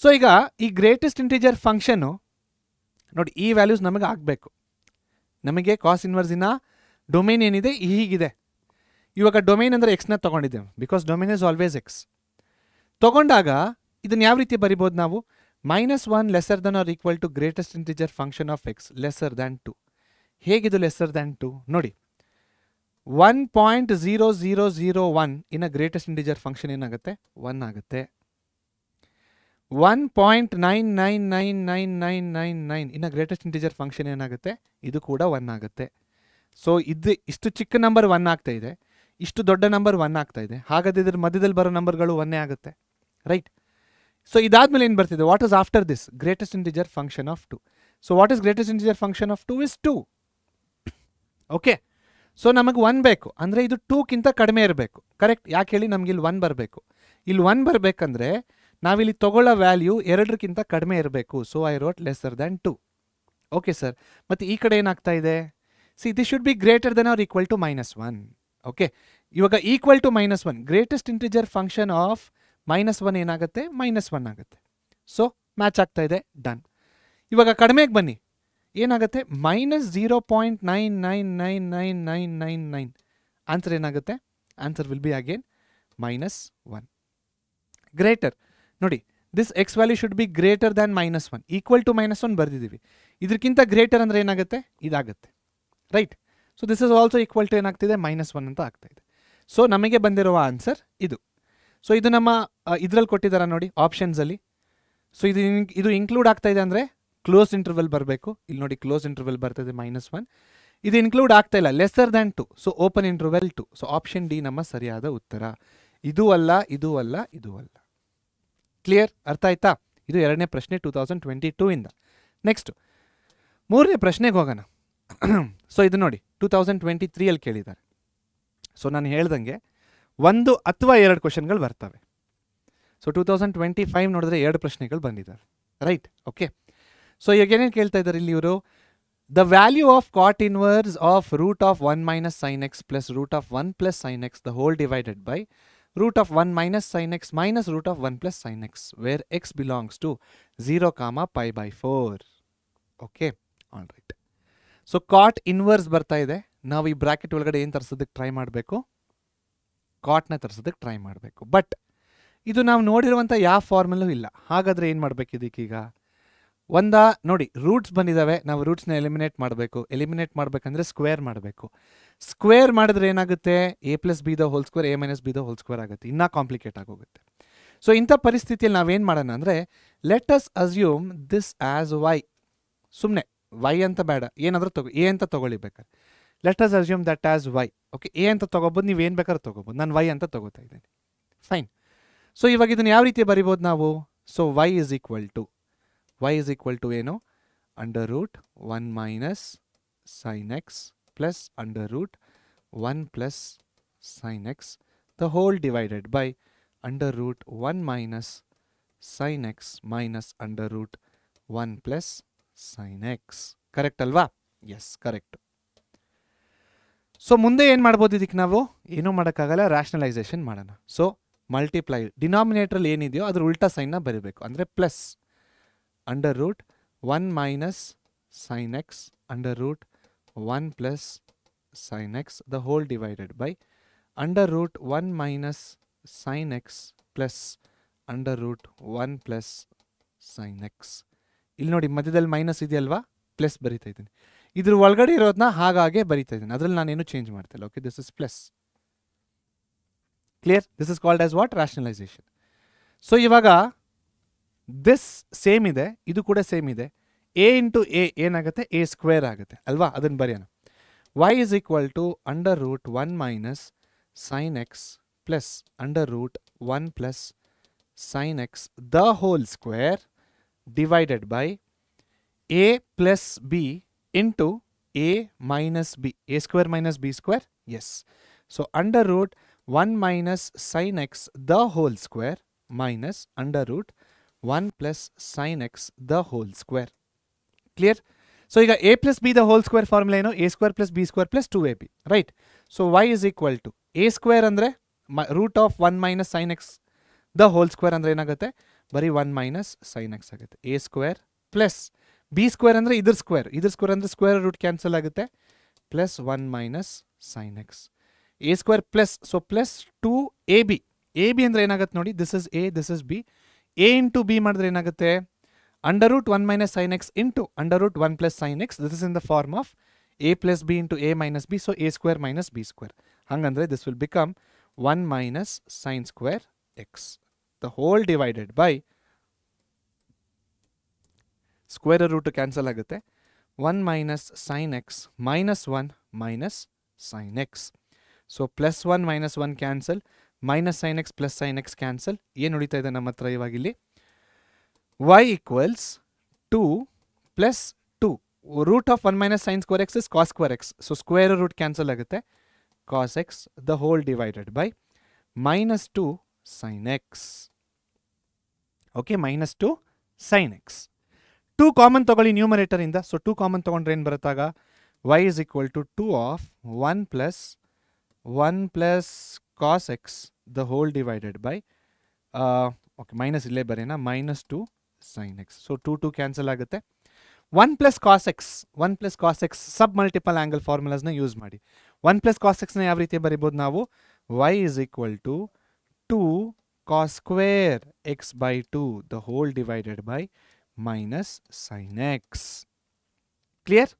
so ಈಗ ಈ ಗ್ರೇಟೆಸ್ಟ್ ಇಂಟಿಜರ್ ಫಂಕ್ಷನ್ನು ನೋಡಿ, ಈ ವ್ಯಾಲ್ಯೂಸ್ ನಮಗೆ ಆಗಬೇಕು. ನಮಗೆ ಕಾಸ್ ಇನ್ವರ್ಸಿನ ಡೊಮೇನ್ ಏನಿದೆ ಹೀಗಿದೆ. ಇವಾಗ ಡೊಮೇನ್ ಅಂದರೆ ಎಕ್ಸ್ನ ತೊಗೊಂಡಿದ್ದೇವೆ, because domain is always x. ತೊಗೊಂಡಾಗ ಇದನ್ನು ಯಾವ ರೀತಿ ಬರಿಬೋದು ನಾವು? -1 lesser than or equal to greatest integer function of x lesser than 2. ಹೇಗಿದು ಲೆಸರ್ ದ್ಯಾನ್ 2 ನೋಡಿ? 1.0001 in a greatest integer function ಏನಾಗುತ್ತೆ? 1 ಆಗುತ್ತೆ. 1.999999 ಇನ್ನು ಗ್ರೇಟೆಸ್ಟ್ ಇಂಟಿಜರ್ ಫಂಕ್ಷನ್ ಏನಾಗುತ್ತೆ? ಇದು ಕೂಡ 1 ಆಗುತ್ತೆ. ಸೊ ಇಷ್ಟು ಚಿಕ್ಕ ನಂಬರ್ 1 ಆಗ್ತಾ ಇದೆ, ಇಷ್ಟು ದೊಡ್ಡ ನಂಬರ್ 1 ಆಗ್ತಾ ಇದೆ, ಹಾಗಾದ್ರೆ ಇದ್ರ ಮಧ್ಯದಲ್ಲಿ ಬರೋ ನಂಬರ್ಗಳು 1 ಆಗುತ್ತೆ, ರೈಟ್? ಸೊ ಇದಾದ್ಮೇಲೆ ಏನು ಬರ್ತಿದೆ? What is after this? Greatest integer function of 2. So what is greatest integer function of 2 is 2. Okay, so ನಮಗೆ 1 ಬೇಕು ಅಂದರೆ ಇದು 2ಕ್ಕಿಂತ ಕಡಿಮೆ ಇರಬೇಕು, ಕರೆಕ್ಟ್? ಯಾಕೆ ಹೇಳಿ? ನಮ್ಗೆ ಇಲ್ಲಿ 1 ಬರಬೇಕು. ಇಲ್ಲಿ 1 ಬರಬೇಕಂದ್ರೆ ನಾವಿಲ್ಲಿ ತಗೊಳ್ಳೋ ವ್ಯಾಲ್ಯೂ 2ಕ್ಕಿಂತ ಕಡಿಮೆ ಇರಬೇಕು. So I wrote lesser than 2. Okay sir, ಮತ್ತು ಈ ಕಡೆ ಏನಾಗ್ತಾ ಇದೆ? See this should be greater than or equal to -1. Okay, ಇವಾಗ equal to -1 greatest integer function of -1 ಏನಾಗುತ್ತೆ? -1 ಆಗುತ್ತೆ. ಸೊ ಮ್ಯಾಚ್ ಆಗ್ತಾ ಇದೆ, ಡನ್. ಇವಾಗ ಕಡಿಮೆಗೆ ಬನ್ನಿ, ಏನಾಗುತ್ತೆ? -0.99999999. ಆನ್ಸರ್ ಏನಾಗುತ್ತೆ? Answer will be again -1. Greater ನೋಡಿ, this x value should be greater than -1. Equal to -1 ಬರೆದಿದ್ದೀವಿ, ಇದಕ್ಕಿಂತ ಗ್ರೇಟರ್ ಅಂದರೆ ಏನಾಗುತ್ತೆ? ಇದಾಗುತ್ತೆ, right? So this is also equal to ಏನಾಗ್ತಿದೆ? -1 ಅಂತ ಆಗ್ತಾ ಇದೆ. ಸೊ ನಮಗೆ ಬಂದಿರುವ ಆನ್ಸರ್ ಇದು. ಸೊ ಇದು ನಮ್ಮ ಇದರಲ್ಲಿ ಕೊಟ್ಟಿದ್ದಾರೆ ನೋಡಿ ಆಪ್ಷನ್ಸಲ್ಲಿ. ಸೊ ಇದು ಇನ್ಕ್ಲೂಡ್ ಆಗ್ತಾ ಇದೆ ಅಂದರೆ ಕ್ಲೋಸ್ ಇಂಟರ್ವಲ್ ಬರಬೇಕು. ಇಲ್ಲಿ ನೋಡಿ ಕ್ಲೋಸ್ ಇಂಟರ್ವಲ್ ಬರ್ತದೆ -1. ಇದು ಇನ್ಕ್ಲೂಡ್ ಆಗ್ತಾ ಇಲ್ಲ, lesser than 2. So open interval 2. So option D ನಮ್ಮ ಸರಿಯಾದ ಉತ್ತರ. ಇದು ಅಲ್ಲ, ಇದು ಅಲ್ಲ, ಇದು ಅಲ್ಲ. ಕ್ಲಿಯರ್? ಅರ್ಥ ಆಯ್ತಾ? ಇದು ಎರಡನೇ ಪ್ರಶ್ನೆ 2022 ಇಂದ. ನೆಕ್ಸ್ಟ್ ಮೂರನೇ ಪ್ರಶ್ನೆಗೆ ಹೋಗೋಣ. ಸೊ ಇದು ನೋಡಿ 2023 ಕೇಳಿದ್ದಾರೆ. ಸೊ ನಾನು ಹೇಳ್ದಂಗೆ ಒಂದು ಅಥವಾ ಎರಡು ಕ್ವಶನ್ಗಳು ಬರ್ತವೆ. ಸೊ 2025 ನೋಡಿದ್ರೆ 2 ಪ್ರಶ್ನೆಗಳು ಬಂದಿದ್ದಾವೆ, ರೈಟ್? ಓಕೆ, ಸೊ ಈಗ ಏನೇನು ಕೇಳ್ತಾ ಇದ್ದಾರೆ ಇಲ್ಲಿ ಇವರು, the value of cot inverse of root of 1 minus sine x plus root of 1 plus sine X the whole divided by root of 1 minus sine x minus root of 1 plus sine x where x belongs to 0, π/4. Okay, all right. So cot inverse ಬರ್ತಾ ಇದೆ, ನಾವು ಈ bracket ಒಳಗಡೆ ಏನು ತರಿಸೋದಕ್ಕೆ try ಮಾಡಬೇಕು, ಕಾಟ್ನ ತರಿಸೋದಕ್ಕೆ try ಮಾಡಬೇಕು. But ಇದು ನಾವು ನೋಡಿರುವಂಥ ಯಾವ ಫಾರ್ಮಲ್ಲೂ ಇಲ್ಲ. ಹಾಗಾದರೆ ಏನು ಮಾಡಬೇಕು ಇದಕ್ಕೀಗ? ನೋಡಿ, ರೂಟ್ಸ್ ಬಂದಿದ್ದಾವೆ, ನಾವು ರೂಟ್ಸ್ನ ಎಲಿಮಿನೇಟ್ ಮಾಡಬೇಕು. ಎಲಿಮಿನೇಟ್ ಮಾಡಬೇಕಂದ್ರೆ ಸ್ಕ್ವೇರ್ ಮಾಡಬೇಕು. ಸ್ಕ್ವೇರ್ ಮಾಡಿದ್ರೆ ಏನಾಗುತ್ತೆ, a plus B the whole square a minus B the whole square ಆಗುತ್ತೆ, ಇನ್ನೂ ಕಾಂಪ್ಲಿಕೇಟ್ ಆಗೋಗುತ್ತೆ. ಸೊ ಇಂಥ ಪರಿಸ್ಥಿತಿಯಲ್ಲಿ ನಾವೇನು ಮಾಡೋಣ ಅಂದರೆ, let us assume this as y. ಸುಮ್ಮನೆ ವೈ ಅಂತ ಬೇಡ, ಏನಾದರೂ ಎ ಅಂತ ತೊಗೊಳ್ಳಿ ಬೇಕಾದ್ರೆ. Let us assume that as y. Okay, a ಅಂತ ತೊಗೋಬೋದು, ನೀವು ಏನು ಬೇಕಾದ್ರೂ ತೊಗೋಬೋದು. ನಾನು ವೈ ಅಂತ ತೊಗೋತಾ ಇದ್ದೀನಿ, ಫೈನ್. ಸೊ ಇವಾಗ ಇದನ್ನು ಯಾವ ರೀತಿ ಬರಿಬೋದು ನಾವು? So y is equal to ಏನು, under root 1 minus sine x plus under root 1 plus sine X the whole divided by under root 1 minus sine x minus under root 1 plus sine x. Correct ಅಲ್ವಾ? Yes, correct. So ಮುಂದೆ ಏನು ಮಾಡ್ಬೋದು ಇದಕ್ಕೆ ನಾವು? ಏನೂ ಮಾಡೋಕ್ಕಾಗಲ್ಲ, rationalisation ಮಾಡೋಣ. So multiply, ಡಿನಾಮಿನೇಟ್ರಲ್ಲಿ ಏನಿದೆಯೋ ಅದ್ರ ಉಲ್ಟಾ ಸೈನ್ನ ಬರೀಬೇಕು, ಅಂದರೆ plus under root 1 minus sine x under root 1 plus sine X the whole divided by under root 1 minus sine x plus under root 1 plus sine x. ಇಲ್ಲಿ ನೋಡಿ, ಮಧ್ಯದಲ್ಲಿ ಮೈನಸ್ ಇದೆಯಲ್ವಾ, ಪ್ಲಸ್ ಬರಿತಾ ಇದ್ದೀನಿ. ಇದ್ರ ಒಳಗಡೆ ಇರೋದನ್ನ ಹಾಗಾಗೆ ಬರಿತಾ ಇದ್ದೀನಿ, ಅದರಲ್ಲಿ ನಾನೇನು ಚೇಂಜ್ ಮಾಡ್ತಿಲ್ಲ. Okay, this is plus. Clear? This is called as what? Rationalisation. So ಇವಾಗ ದಿಸ್ ಸೇಮ್ ಇದೆ, ಇದು ಕೂಡ ಸೇಮ್ ಇದೆ. ಎ ಇಂಟು ಎ ಏನಾಗುತ್ತೆ? ಎ ಸ್ಕ್ವೇರ್ ಆಗುತ್ತೆ ಅಲ್ವಾ? ಅದನ್ನು ಬರೆಯೋಣ. y is equal to under root 1 minus sine x plus under root 1 plus sine X the whole square divided by a plus b into a minus b. A square minus b square, yes. So under root 1 minus sine X the whole square minus under root 1 plus sine X the whole square. Clear? So ಈಗ A plus B the whole square formula ಏನು? A square plus B square plus 2ab, right? So y is equal to A square ಅಂದರೆ root of 1 minus sine X the whole square ಅಂದರೆ ಏನಾಗುತ್ತೆ? ಬರೀ 1 minus sine X ಆಗುತ್ತೆ. A square plus B square ಅಂದರೆ ಇದ್ರ square ಅಂದರೆ square root cancel ಆಗುತ್ತೆ, plus 1 minus sine x. A square plus, so plus 2ab. A b ಅಂದರೆ ಏನಾಗುತ್ತೆ ನೋಡಿ, this is a, this is b. A into b ಮಾಡಿದ್ರೆ ಏನಾಗುತ್ತೆ? Under root 1 minus sine x into under root 1 plus sine x. This is in the form of a plus b into a minus b. So a square minus b square. ಹಾಗಂದ್ರೆ this will become 1 minus sine square x the whole divided by square root cancel ಆಗುತ್ತೆ, 1 minus sine x minus 1 minus sine x. So plus 1 minus 1 cancel, minus sine x plus sine x cancel. ಏನು ಉಳಿತಾ ಇದೆ ನಮ್ಮ ಹತ್ರ ಇವಾಗ ಇಲ್ಲಿ? y equals 2 plus 2. Root of 1 minus sine square x is cos square x. So square root cancel ಆಗುತ್ತೆ, cos x the whole divided by minus 2 sine x. Okay, minus 2 sine x. 2 common ತಗೊಳ್ಳಿ ನ್ಯೂಮರೇಟರಿಂದ. So 2 common ತೊಗೊಂಡ್ರೆ ಏನು ಬರುತ್ತಾಗ? y is equal to 2 of 1 plus cos x the whole divided by okay minus ಇಲ್ಲೇ ಬರೆಯೋಣ, minus 2 sine x. So 2 cancel ಆಗುತ್ತೆ. 1 plus cos x sub multiple angle ಫಾರ್ಮುಲಾಸ್ನ use ಮಾಡಿ. 1 ಪ್ಲಸ್ ಕಾಸ್ ಎಕ್ಸ್ನ ಯಾವ ರೀತಿ ಬರಿಬೋದು ನಾವು? y is equal to 2 cos square x by 2 the whole divided by minus sine x. Clear?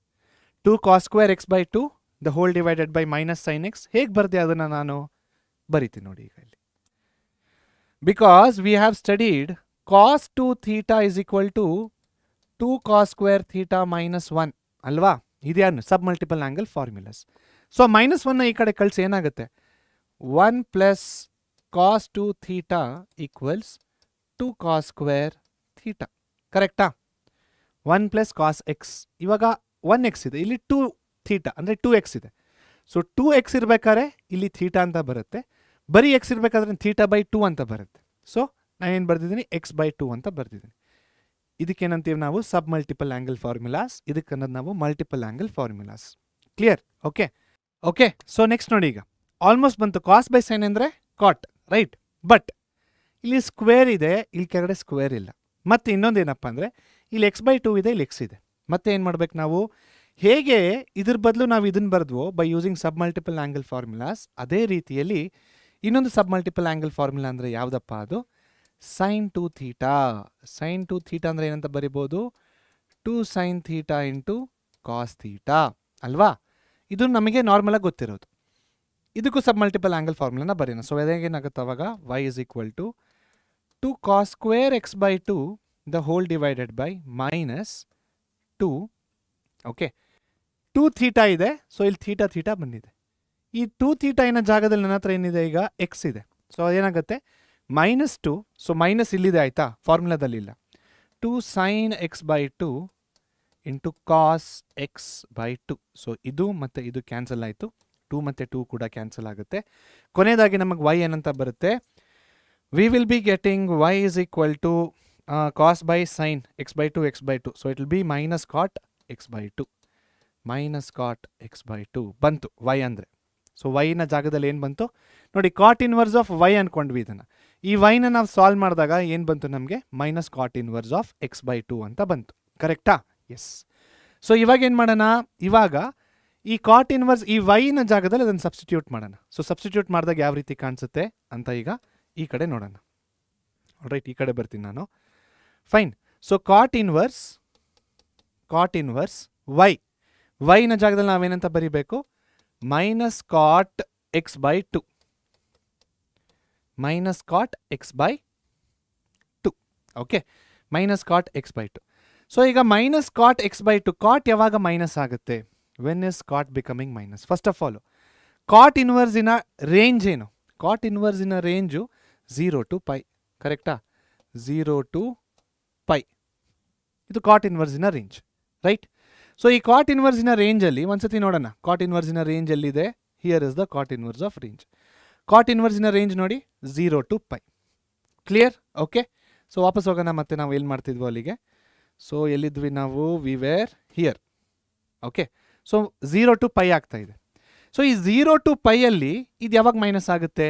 2 cos square x by 2 the whole divided by minus sine x. ಹೇಗೆ ಬರ್ದೆ ಅದನ್ನು ನಾನು ಬರಿತೀನಿ ನೋಡಿ ಈಗ ಇಲ್ಲಿ. Because we have studied cos 2 theta is equal to 2 cos square theta minus 1 ಅಲ್ವಾ? ಇದ್ಯಾನು sub multiple angle formulas. So minus 1 ಈ ಕಡೆ ಕಳಿಸಿ ಏನಾಗುತ್ತೆ? 1 plus cos 2 theta equals 2 cos square theta. ಕರೆಕ್ಟಾ? 1 ಪ್ಲಸ್ ಕಾಸ್ ಎಕ್ಸ್. ಇವಾಗ 1x ಇದೆ, ಇಲ್ಲಿ 2 ಥೀಟಾ ಅಂದರೆ 2x ಇದೆ. ಸೊ 2x ಇರಬೇಕಾದ್ರೆ ಇಲ್ಲಿ ಥೀಟಾ ಅಂತ ಬರುತ್ತೆ, ಬರೀ ಎಕ್ಸ್ ಇರಬೇಕಾದ್ರೆ θ/2 ಅಂತ ಬರುತ್ತೆ. ಸೊ ನಾನೇನು ಬರ್ದಿದ್ದೀನಿ x/2 ಅಂತ ಬರ್ದಿದ್ದೀನಿ. ಇದಕ್ಕೇನಂತೀವಿ ನಾವು ಸಬ್ ಮಲ್ಟಿಪಲ್ ಆ್ಯಂಗಲ್ ಫಾರ್ಮುಲಾಸ್, ಇದಕ್ಕನ್ನೋದು ನಾವು multiple angle formulas. Clear? Okay. So next ನೋಡಿ, ಈಗ ಆಲ್ಮೋಸ್ಟ್ ಬಂತು. ಕಾಸ್ ಬೈ ಸೈನ್ ಅಂದರೆ ಕಾಟ್, ರೈಟ್? ಬಟ್ ಇಲ್ಲಿ ಸ್ಕ್ವೇರ್ ಇದೆ, ಇಲ್ಲಿ ಕೆಳಗಡೆ ಸ್ಕ್ವೇರ್ ಇಲ್ಲ. ಮತ್ತು ಇನ್ನೊಂದು ಏನಪ್ಪ ಅಂದರೆ ಇಲ್ಲಿ x/2 ಇದೆ, ಇಲ್ಲಿ x ಇದೆ. ಮತ್ತೆ ಏನು ಮಾಡ್ಬೇಕು ನಾವು? ಹೇಗೆ ಇದ್ರ ಬದಲು ನಾವು ಇದನ್ನು ಬರೆದ್ವೋ by using sub multiple angle formulas, ಅದೇ ರೀತಿಯಲ್ಲಿ ಇನ್ನೊಂದು ಸಬ್ ಮಲ್ಟಿಪಲ್ ಆ್ಯಂಗಲ್ ಫಾರ್ಮುಲಾ ಅಂದರೆ ಯಾವುದಪ್ಪ? ಅದು sin 2θ. sin 2θ ಅಂದರೆ ಏನಂತ ಬರಿಬೋದು? 2 sin θ ಇಂಟು ಕಾಸ್ θ ಅಲ್ವಾ? ಇದು ನಮಗೆ ನಾರ್ಮಲಾಗಿ ಗೊತ್ತಿರೋದು. ಇದಕ್ಕೂ ಸಬ್ ಮಲ್ಟಿಪಲ್ ಆ್ಯಂಗಲ್ ಫಾರ್ಮುಲಾನ ಬರೀನ. ಸೊ ಅದೇನಾಗುತ್ತೆ ಅವಾಗ? y is equal to 2 cos square x/2 the whole divided by minus 2. Okay, 2θ ಇದೆ. ಸೊ ಇಲ್ಲಿ θ ಬಂದಿದೆ. ಈ 2θ ಜಾಗದಲ್ಲಿ ನನ್ನ ಹತ್ರ ಏನಿದೆ? ಈಗ x ಇದೆ. ಸೊ ಅದೇನಾಗುತ್ತೆ? -2. ಸೊ ಮೈನಸ್ ಇಲ್ಲಿದೆ, ಆಯಿತಾ? ಫಾರ್ಮುಲಾದಲ್ಲಿ ಇಲ್ಲ. 2 sin x/2 into cos x/2. So ಇದು ಮತ್ತು ಇದು ಕ್ಯಾನ್ಸಲ್ ಆಯಿತು. 2 ಮತ್ತು 2 ಕೂಡ ಕ್ಯಾನ್ಸಲ್ ಆಗುತ್ತೆ. ಕೊನೆಯದಾಗಿ ನಮಗೆ y ಏನಂತ ಬರುತ್ತೆ? We will be getting y is equal to cos by sin x/2. So it will be minus cot x/2. Minus cot x/2 ಬಂತು y ಅಂದರೆ. ಸೊ ವೈನ ಜಾಗದಲ್ಲಿ ಏನು ಬಂತು ನೋಡಿ? ಕಾಟ್ ಇನ್ವರ್ಸ್ ಆಫ್ y ಅಂದ್ಕೊಂಡ್ವಿ ಇದನ್ನು. ಈ ವೈನ ನಾವು ಸಾಲ್ವ್ ಮಾಡಿದಾಗ ಏನು ಬಂತು ನಮಗೆ? Minus cot inverse of x/2 ಅಂತ ಬಂತು. ಕರೆಕ್ಟಾ? ಎಸ್. ಸೊ ಇವಾಗ ಏನು ಮಾಡೋಣ? ಇವಾಗ ಈ ಕಾಟ್ ಇನ್ವರ್ಸ್ ಈ ವೈನ ಜಾಗದಲ್ಲಿ ಅದನ್ನು ಸಬ್ಸ್ಟಿಟ್ಯೂಟ್ ಮಾಡೋಣ. ಸೊ ಸಬ್ಸ್ಟಿಟ್ಯೂಟ್ ಮಾಡಿದಾಗ ಯಾವ ರೀತಿ ಕಾಣಿಸುತ್ತೆ ಅಂತ ಈಗ ಈ ಕಡೆ ನೋಡೋಣ. ರೈಟ್, ಈ ಕಡೆ ಬರ್ತೀನಿ ನಾನು. ಫೈನ್. ಸೊ ಕಾಟ್ ಇನ್ವರ್ಸ್ ವೈನ ಜಾಗದಲ್ಲಿ ನಾವೇನಂತ ಬರೀಬೇಕು? Minus cot x/2. Minus cot x/2. Okay, minus cot x/2. So ಈಗ ಮೈನಸ್ ಕಾಟ್ x/2, ಕಾಟ್ ಯಾವಾಗ ಮೈನಸ್ ಆಗುತ್ತೆ? When is cot becoming minus? First of all cot ಇನ್ವರ್ಸಿನ ರೇಂಜ್ ಏನು? ಕಾಟ್ ಇನ್ವರ್ಸಿನ ರೇಂಜು 0 to π. ಕರೆಕ್ಟಾ? 0 to π. ಇದು ಕಾಟ್ ಇನ್ವರ್ಸಿನ range, right? So ಈ ಕಾಟ್ ಇನ್ವರ್ಸಿನ ರೇಂಜಲ್ಲಿ ಒಂದ್ಸತಿ ನೋಡೋಣ. ಕಾಟ್ ಇನ್ವರ್ಸಿನ ರೇಂಜ್ ಎಲ್ಲಿದೆ? Here is the cot inverse of range. Cot ಇನ್ವರ್ಸಿನ ರೇಂಜ್ ನೋಡಿ 0 to π. ಕ್ಲಿಯರ್? ಓಕೆ. ಸೊ ವಾಪಸ್ ಹೋಗೋಣ. ಮತ್ತೆ ನಾವು ಏನು ಮಾಡ್ತಿದ್ವೋ ಅಲ್ಲಿಗೆ. ಸೊ ಎಲ್ಲಿದ್ವಿ ನಾವು? We were here. Okay. So 0 to π ಆಗ್ತಾ ಇದೆ. ಸೊ ಈ 0 to π ಅಲ್ಲಿ ಇದು ಯಾವಾಗ ಮೈನಸ್ ಆಗುತ್ತೆ?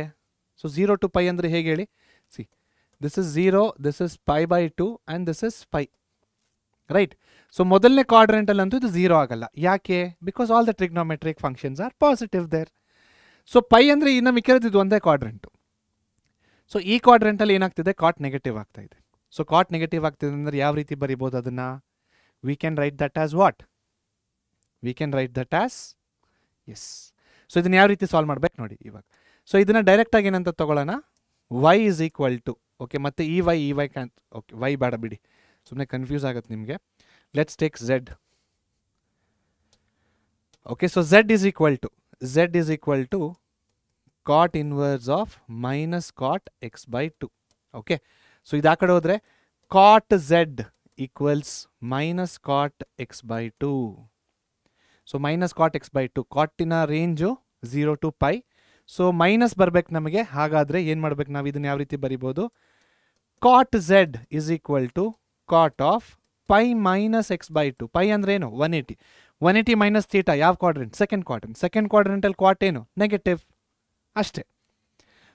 ಸೊ 0 to π ಅಂದರೆ ಹೇಗೆ ಹೇಳಿ? See, this is 0, this is π/2 and this is π, right? So ಮೊದಲನೇ ಕ್ವಾಡ್ರೆಂಟಲ್ಲಿ ಅಂತೂ ಇದು 0 ಆಗಲ್ಲ. ಯಾಕೆ? Because all the trigonometric functions are positive there. So pi ಅಂದರೆ ಇನ್ನು ಮಿಕ್ಕಿರೋದು ಇದು ಒಂದೇ ಕ್ವಾಡ್ರೆಂಟು. ಸೊ ಈ ಕ್ವಾಡ್ರೆಂಟಲ್ಲಿ ಏನಾಗ್ತಿದೆ? ಕಾಟ್ ನೆಗೆಟಿವ್ ಆಗ್ತಾ ಇದೆ. ಸೊ ಕಾಟ್ ನೆಗೆಟಿವ್ ಆಗ್ತಿದೆ ಅಂದರೆ ಯಾವ ರೀತಿ ಬರಿಬೋದು ಅದನ್ನು? We can write that as what? We can write that as yes. So ಇದನ್ನು ಯಾವ ರೀತಿ ಸಾಲ್ವ್ ಮಾಡ್ಬೇಕು ನೋಡಿ ಇವಾಗ. ಸೊ ಇದನ್ನು ಡೈರೆಕ್ಟಾಗಿ ಏನಂತ ತೊಗೊಳ್ಳೋಣ? y is equal to, okay, ಮತ್ತು ಈ ವೈ ಕ್ಯಾನ್, ಓಕೆ, ವೈ ಬೇಡ ಬಿಡಿ, ಸುಮ್ಮನೆ ಕನ್ಫ್ಯೂಸ್ ಆಗುತ್ತೆ ನಿಮಗೆ. Let's take z. Okay, so z is equal to cot inverse of minus cot x/2. Okay, so ಇದು ಆ ಕಡೆ ಹೋದರೆ cot z equals minus cot x/2. So minus cot x/2, ಕಾಟಿನ ರೇಂಜು 0 to π. ಸೊ ಮೈನಸ್ ಬರ್ಬೇಕು ನಮಗೆ. ಹಾಗಾದರೆ ಏನು ಮಾಡ್ಬೇಕು ನಾವು? ಇದನ್ನು ಯಾವ ರೀತಿ ಬರಿಬೋದು? Cot z is equal to cot of π minus x/2. Pi ಅಂದ್ರೆ ಏನು? 180 ಮೈನಸ್ ಥೀಟಾ. ಯಾವ ಕ್ವಾಡ್ರೆಂಟ್? Second quadrant. ಸೆಕೆಂಡ್ ಕ್ವಾಡ್ರೆಂಟಲ್ಲಿ ಕಾಟ್ ಏನು? ನೆಗೆಟಿವ್, ಅಷ್ಟೇ.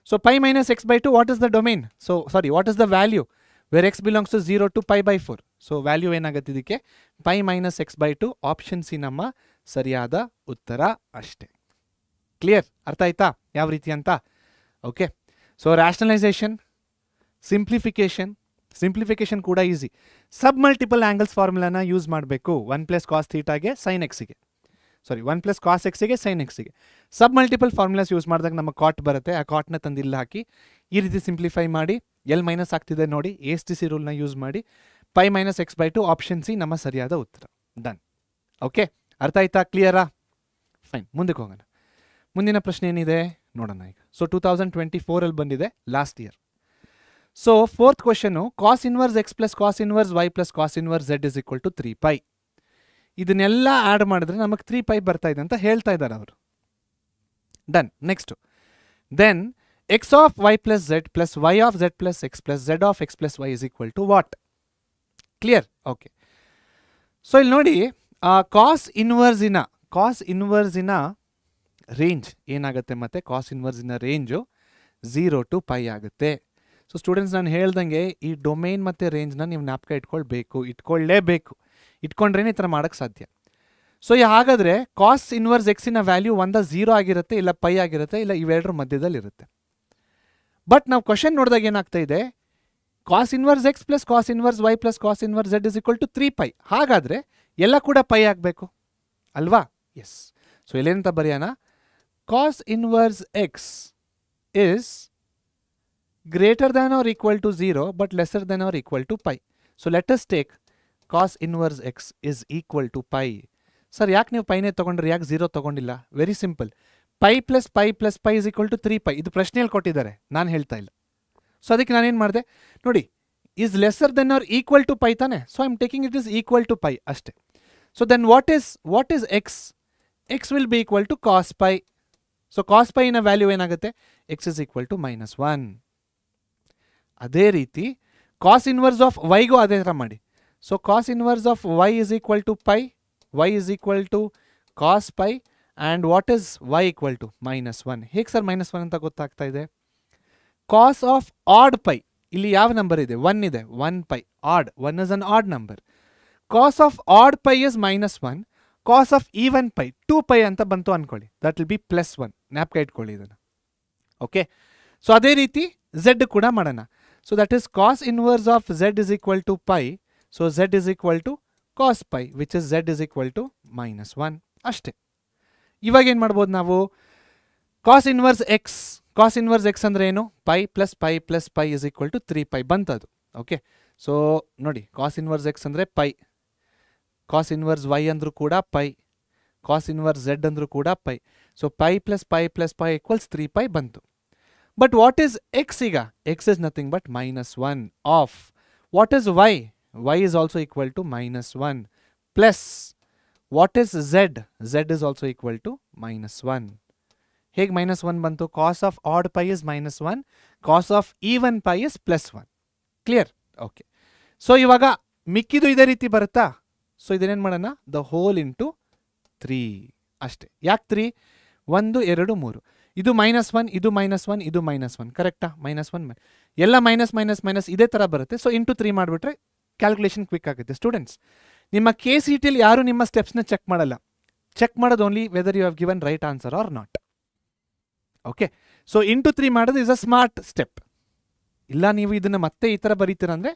So π minus x/2, what is the domain? So sorry, what is the value where x belongs to 0 to π/4? So value ಏನಾಗುತ್ತೆ ಇದಕ್ಕೆ? π minus x/2. Option C ನಮ್ಮ ಸರಿಯಾದ ಉತ್ತರ, ಅಷ್ಟೇ. ಕ್ಲಿಯರ್? ಅರ್ಥ ಆಯ್ತಾ ಯಾವ ರೀತಿ ಅಂತ? ಓಕೆ. ಸೊ ರ್ಯಾಷನಲೈಸೇಷನ್, ಸಿಂಪ್ಲಿಫಿಕೇಶನ್ ಕೂಡ ಈಸಿ. ಸಬ್ ಮಲ್ಟಿಪಲ್ ಆ್ಯಂಗಲ್ಸ್ ಫಾರ್ಮುಲಾನ ಯೂಸ್ ಮಾಡಬೇಕು. 1 + cos θಗೆ ಸೈನ್ ಎಕ್ಸಿಗೆ, ಸಾರಿ 1 + cos xಗೆ ಸೈನ್ ಎಕ್ಸಿಗೆ ಸಬ್ ಮಲ್ಟಿಪಲ್ ಫಾರ್ಮುಲಾಸ್ ಯೂಸ್ ಮಾಡಿದಾಗ ನಮ್ಮ ಕಾಟ್ ಬರುತ್ತೆ. ಆ ಕಾಟ್ನ ತಂದಿಲ್ಲ ಹಾಕಿ ಈ ರೀತಿ ಸಿಂಪ್ಲಿಫೈ ಮಾಡಿ, ಎಲ್ ಮೈನಸ್ ಆಗ್ತಿದೆ ನೋಡಿ, ASTC ರೂಲ್ನ ಯೂಸ್ ಮಾಡಿ, π ಮೈನಸ್ x/2, ಆಪ್ಷನ್ ಸಿ ನಮ್ಮ ಸರಿಯಾದ ಉತ್ತರ. ಡನ್. ಓಕೆ, ಅರ್ಥ ಆಯ್ತಾ? ಕ್ಲಿಯರಾ? ಫೈನ್, ಮುಂದಕ್ಕೆ ಹೋಗೋಣ. ಮುಂದಿನ ಪ್ರಶ್ನೆ ಏನಿದೆ ನೋಡೋಣ ಈಗ. ಸೊ 2024 ಬಂದಿದೆ, last year. So fourth question, cos inverse x + cos inverse y + cos inverse z is equal to 3π. ಇದನ್ನೆಲ್ಲ ಆ್ಯಡ್ ಮಾಡಿದ್ರೆ ನಮಗೆ 3π ಬರ್ತಾ ಇದೆ ಅಂತ ಹೇಳ್ತಾ ಇದ್ದಾರೆ ಅವರು. Done. Next, then x of y plus z plus y of z plus x plus z of x plus y is equal to what? Clear? Okay. So ಇಲ್ಲಿ ನೋಡಿ ಕಾಸ್ ಇನ್ವರ್ಸಿನ ರೇಂಜ್ ಏನಾಗುತ್ತೆ ಮತ್ತು ಕಾಸ್ ಇನ್ವರ್ಸಿನ ರೇಂಜು 0 to π ಆಗುತ್ತೆ. ಸೊ ಸ್ಟೂಡೆಂಟ್ಸ್ ನಾನು ಹೇಳ್ದಂಗೆ ಈ domain ಮತ್ತು ರೇಂಜ್ನ ನೀವು ಜ್ಞಾಪಕ ಇಟ್ಕೊಳ್ಳೇಬೇಕು. ಇಟ್ಕೊಂಡ್ರೇ ಈ ಥರ ಮಾಡೋಕ್ಕೆ ಸಾಧ್ಯ. ಸೊ ಹಾಗಾದರೆ ಕಾಸ್ ಇನ್ವರ್ಸ್ ಎಕ್ಸಿನ ವ್ಯಾಲ್ಯೂ 0 ಆಗಿರುತ್ತೆ, ಇಲ್ಲ π ಆಗಿರುತ್ತೆ, ಇಲ್ಲ ಇವೆರಡರ ಮಧ್ಯದಲ್ಲಿರುತ್ತೆ. ಬಟ್ ನಾವು ಕ್ವಶನ್ ನೋಡಿದಾಗ ಏನಾಗ್ತಾ ಇದೆ, cos inverse x plus cos inverse y plus cos inverse z is equal to 3π. ಹಾಗಾದರೆ ಎಲ್ಲ ಕೂಡ π ಆಗಬೇಕು ಅಲ್ವಾ? ಎಸ್. ಸೊ ಇಲ್ಲೇನಂತ ಬರೆಯೋಣ, cos inverse x is greater than or equal to 0 but lesser than or equal to π. So let us take cos inverse x is equal to π. Sir ಯಾಕೆ ನೀವು ಪೈನೇ ತೊಗೊಂಡ್ರೆ, ಯಾಕೆ 0 ತೊಗೊಂಡಿಲ್ಲ? Very simple, π plus π plus π is equal to 3π. ಇದು ಪ್ರಶ್ನೆಯಲ್ಲಿ ಕೊಟ್ಟಿದ್ದಾರೆ, ನಾನು ಹೇಳ್ತಾ ಇಲ್ಲ. ಸೊ ಅದಕ್ಕೆ ನಾನೇನು ಮಾಡಿದೆ ನೋಡಿ, is lesser than or equal to π ತಾನೆ. So I am taking it is equal to π ಅಷ್ಟೇ. So then what is x? X will be equal to cos π. So cos πನ ವ್ಯಾಲ್ಯೂ ಏನಾಗುತ್ತೆ? X is equal to -1. ಅದೇ ರೀತಿ ಕಾಸ್ inverse of ವೈಗೂ ಅದೇ ಥರ ಮಾಡಿ. So cos inverse of y is equal to π, y is equal to cos π, and what is y equal to -1. ಹೇಗೆ sir -1 ಅಂತ ಗೊತ್ತಾಗ್ತಾ ಇದೆ? ಕಾಸ್ ಆಫ್ ಆಡ್ π, ಇಲ್ಲಿ ಯಾವ ನಂಬರ್ ಇದೆ? 1 ಇದೆ, 1π. Odd, 1 is an odd number. Cos of odd π is -1. Cos of even π 2π ಅಂತ ಬಂತು ಅನ್ಕೊಳ್ಳಿ, ದಟ್ ವಿಲ್ ಬಿ +1. ಜ್ಞಾಪಕ ಇಟ್ಕೊಳ್ಳಿ ಇದನ್ನು. ಓಕೆ. ಸೊ ಅದೇ ರೀತಿ ಝೆಡ್ ಕೂಡ ಮಾಡೋಣ. So that is cos inverse of z is equal to π. So z is equal to cos π which is z is equal to -1 ಅಷ್ಟೇ. ಇವಾಗ ಏನು ಮಾಡ್ಬೋದು ನಾವು? ಕಾಸ್ ಇನ್ವರ್ಸ್ ಎಕ್ಸ್ ಅಂದರೆ ಏನು? π plus π plus π is equal to 3π ಬಂತದು. ಓಕೆ. ಸೊ ನೋಡಿ, cos inverse x ಅಂದರೆ π, ಕಾಸ್ ಇನ್ವರ್ಸ್ ವೈ ಅಂದರೂ ಕೂಡ π, ಕಾಸ್ ಇನ್ವರ್ಸ್ ಝೆಡ್ ಅಂದರೂ ಕೂಡ π. ಸೊ π ಪ್ಲಸ್ π ಪ್ಲಸ್ π ಈಕ್ವಲ್ಸ್ 3π ಬಂತು. ಬಟ್ ವಾಟ್ ಈಸ್ ಎಕ್ಸ್ ಈಗ? X is nothing but -1 of what is y? Y is also equal to -1 plus what is z? Z is also equal to -1. ಹೇಗೆ -1 ಬಂತು? Cos of odd π is -1, cos of even π is +1. Clear? Okay. So ಇವಾಗ ಮಿಕ್ಕಿದು ಇದೇ ರೀತಿ ಬರುತ್ತಾ? So ಇದನ್ನೇನು ಮಾಡೋಣ? The whole into 3 ಅಷ್ಟೇ. ಯಾಕೆ 3? 1 2 3. ಇದು -1, ಇದು -1, ಇದು -1. ಕರೆಕ್ಟಾ? -1 ಎಲ್ಲ ಮೈನಸ್ ಇದೇ ಥರ ಬರುತ್ತೆ. ಸೊ ಇಂಟು 3 ಮಾಡಿಬಿಟ್ರೆ ಕ್ಯಾಲ್ಕುಲೇಷನ್ ಕ್ವಿಕ್ ಆಗುತ್ತೆ. ಸ್ಟೂಡೆಂಟ್ಸ್, ನಿಮ್ಮ KCTಯಲ್ಲಿ ಯಾರು ನಿಮ್ಮ ಸ್ಟೆಪ್ಸ್ನ ಚೆಕ್ ಮಾಡಲ್ಲ. ಚೆಕ್ ಮಾಡೋದು only whether you have given right answer or not. Okay. So into 3 ಮಾಡೋದು ಇಸ್ ಅ ಸ್ಮಾರ್ಟ್ ಸ್ಟೆಪ್. ಇಲ್ಲ ನೀವು ಇದನ್ನು ಮತ್ತೆ ಈ ಥರ ಬರೀತೀರಂದರೆ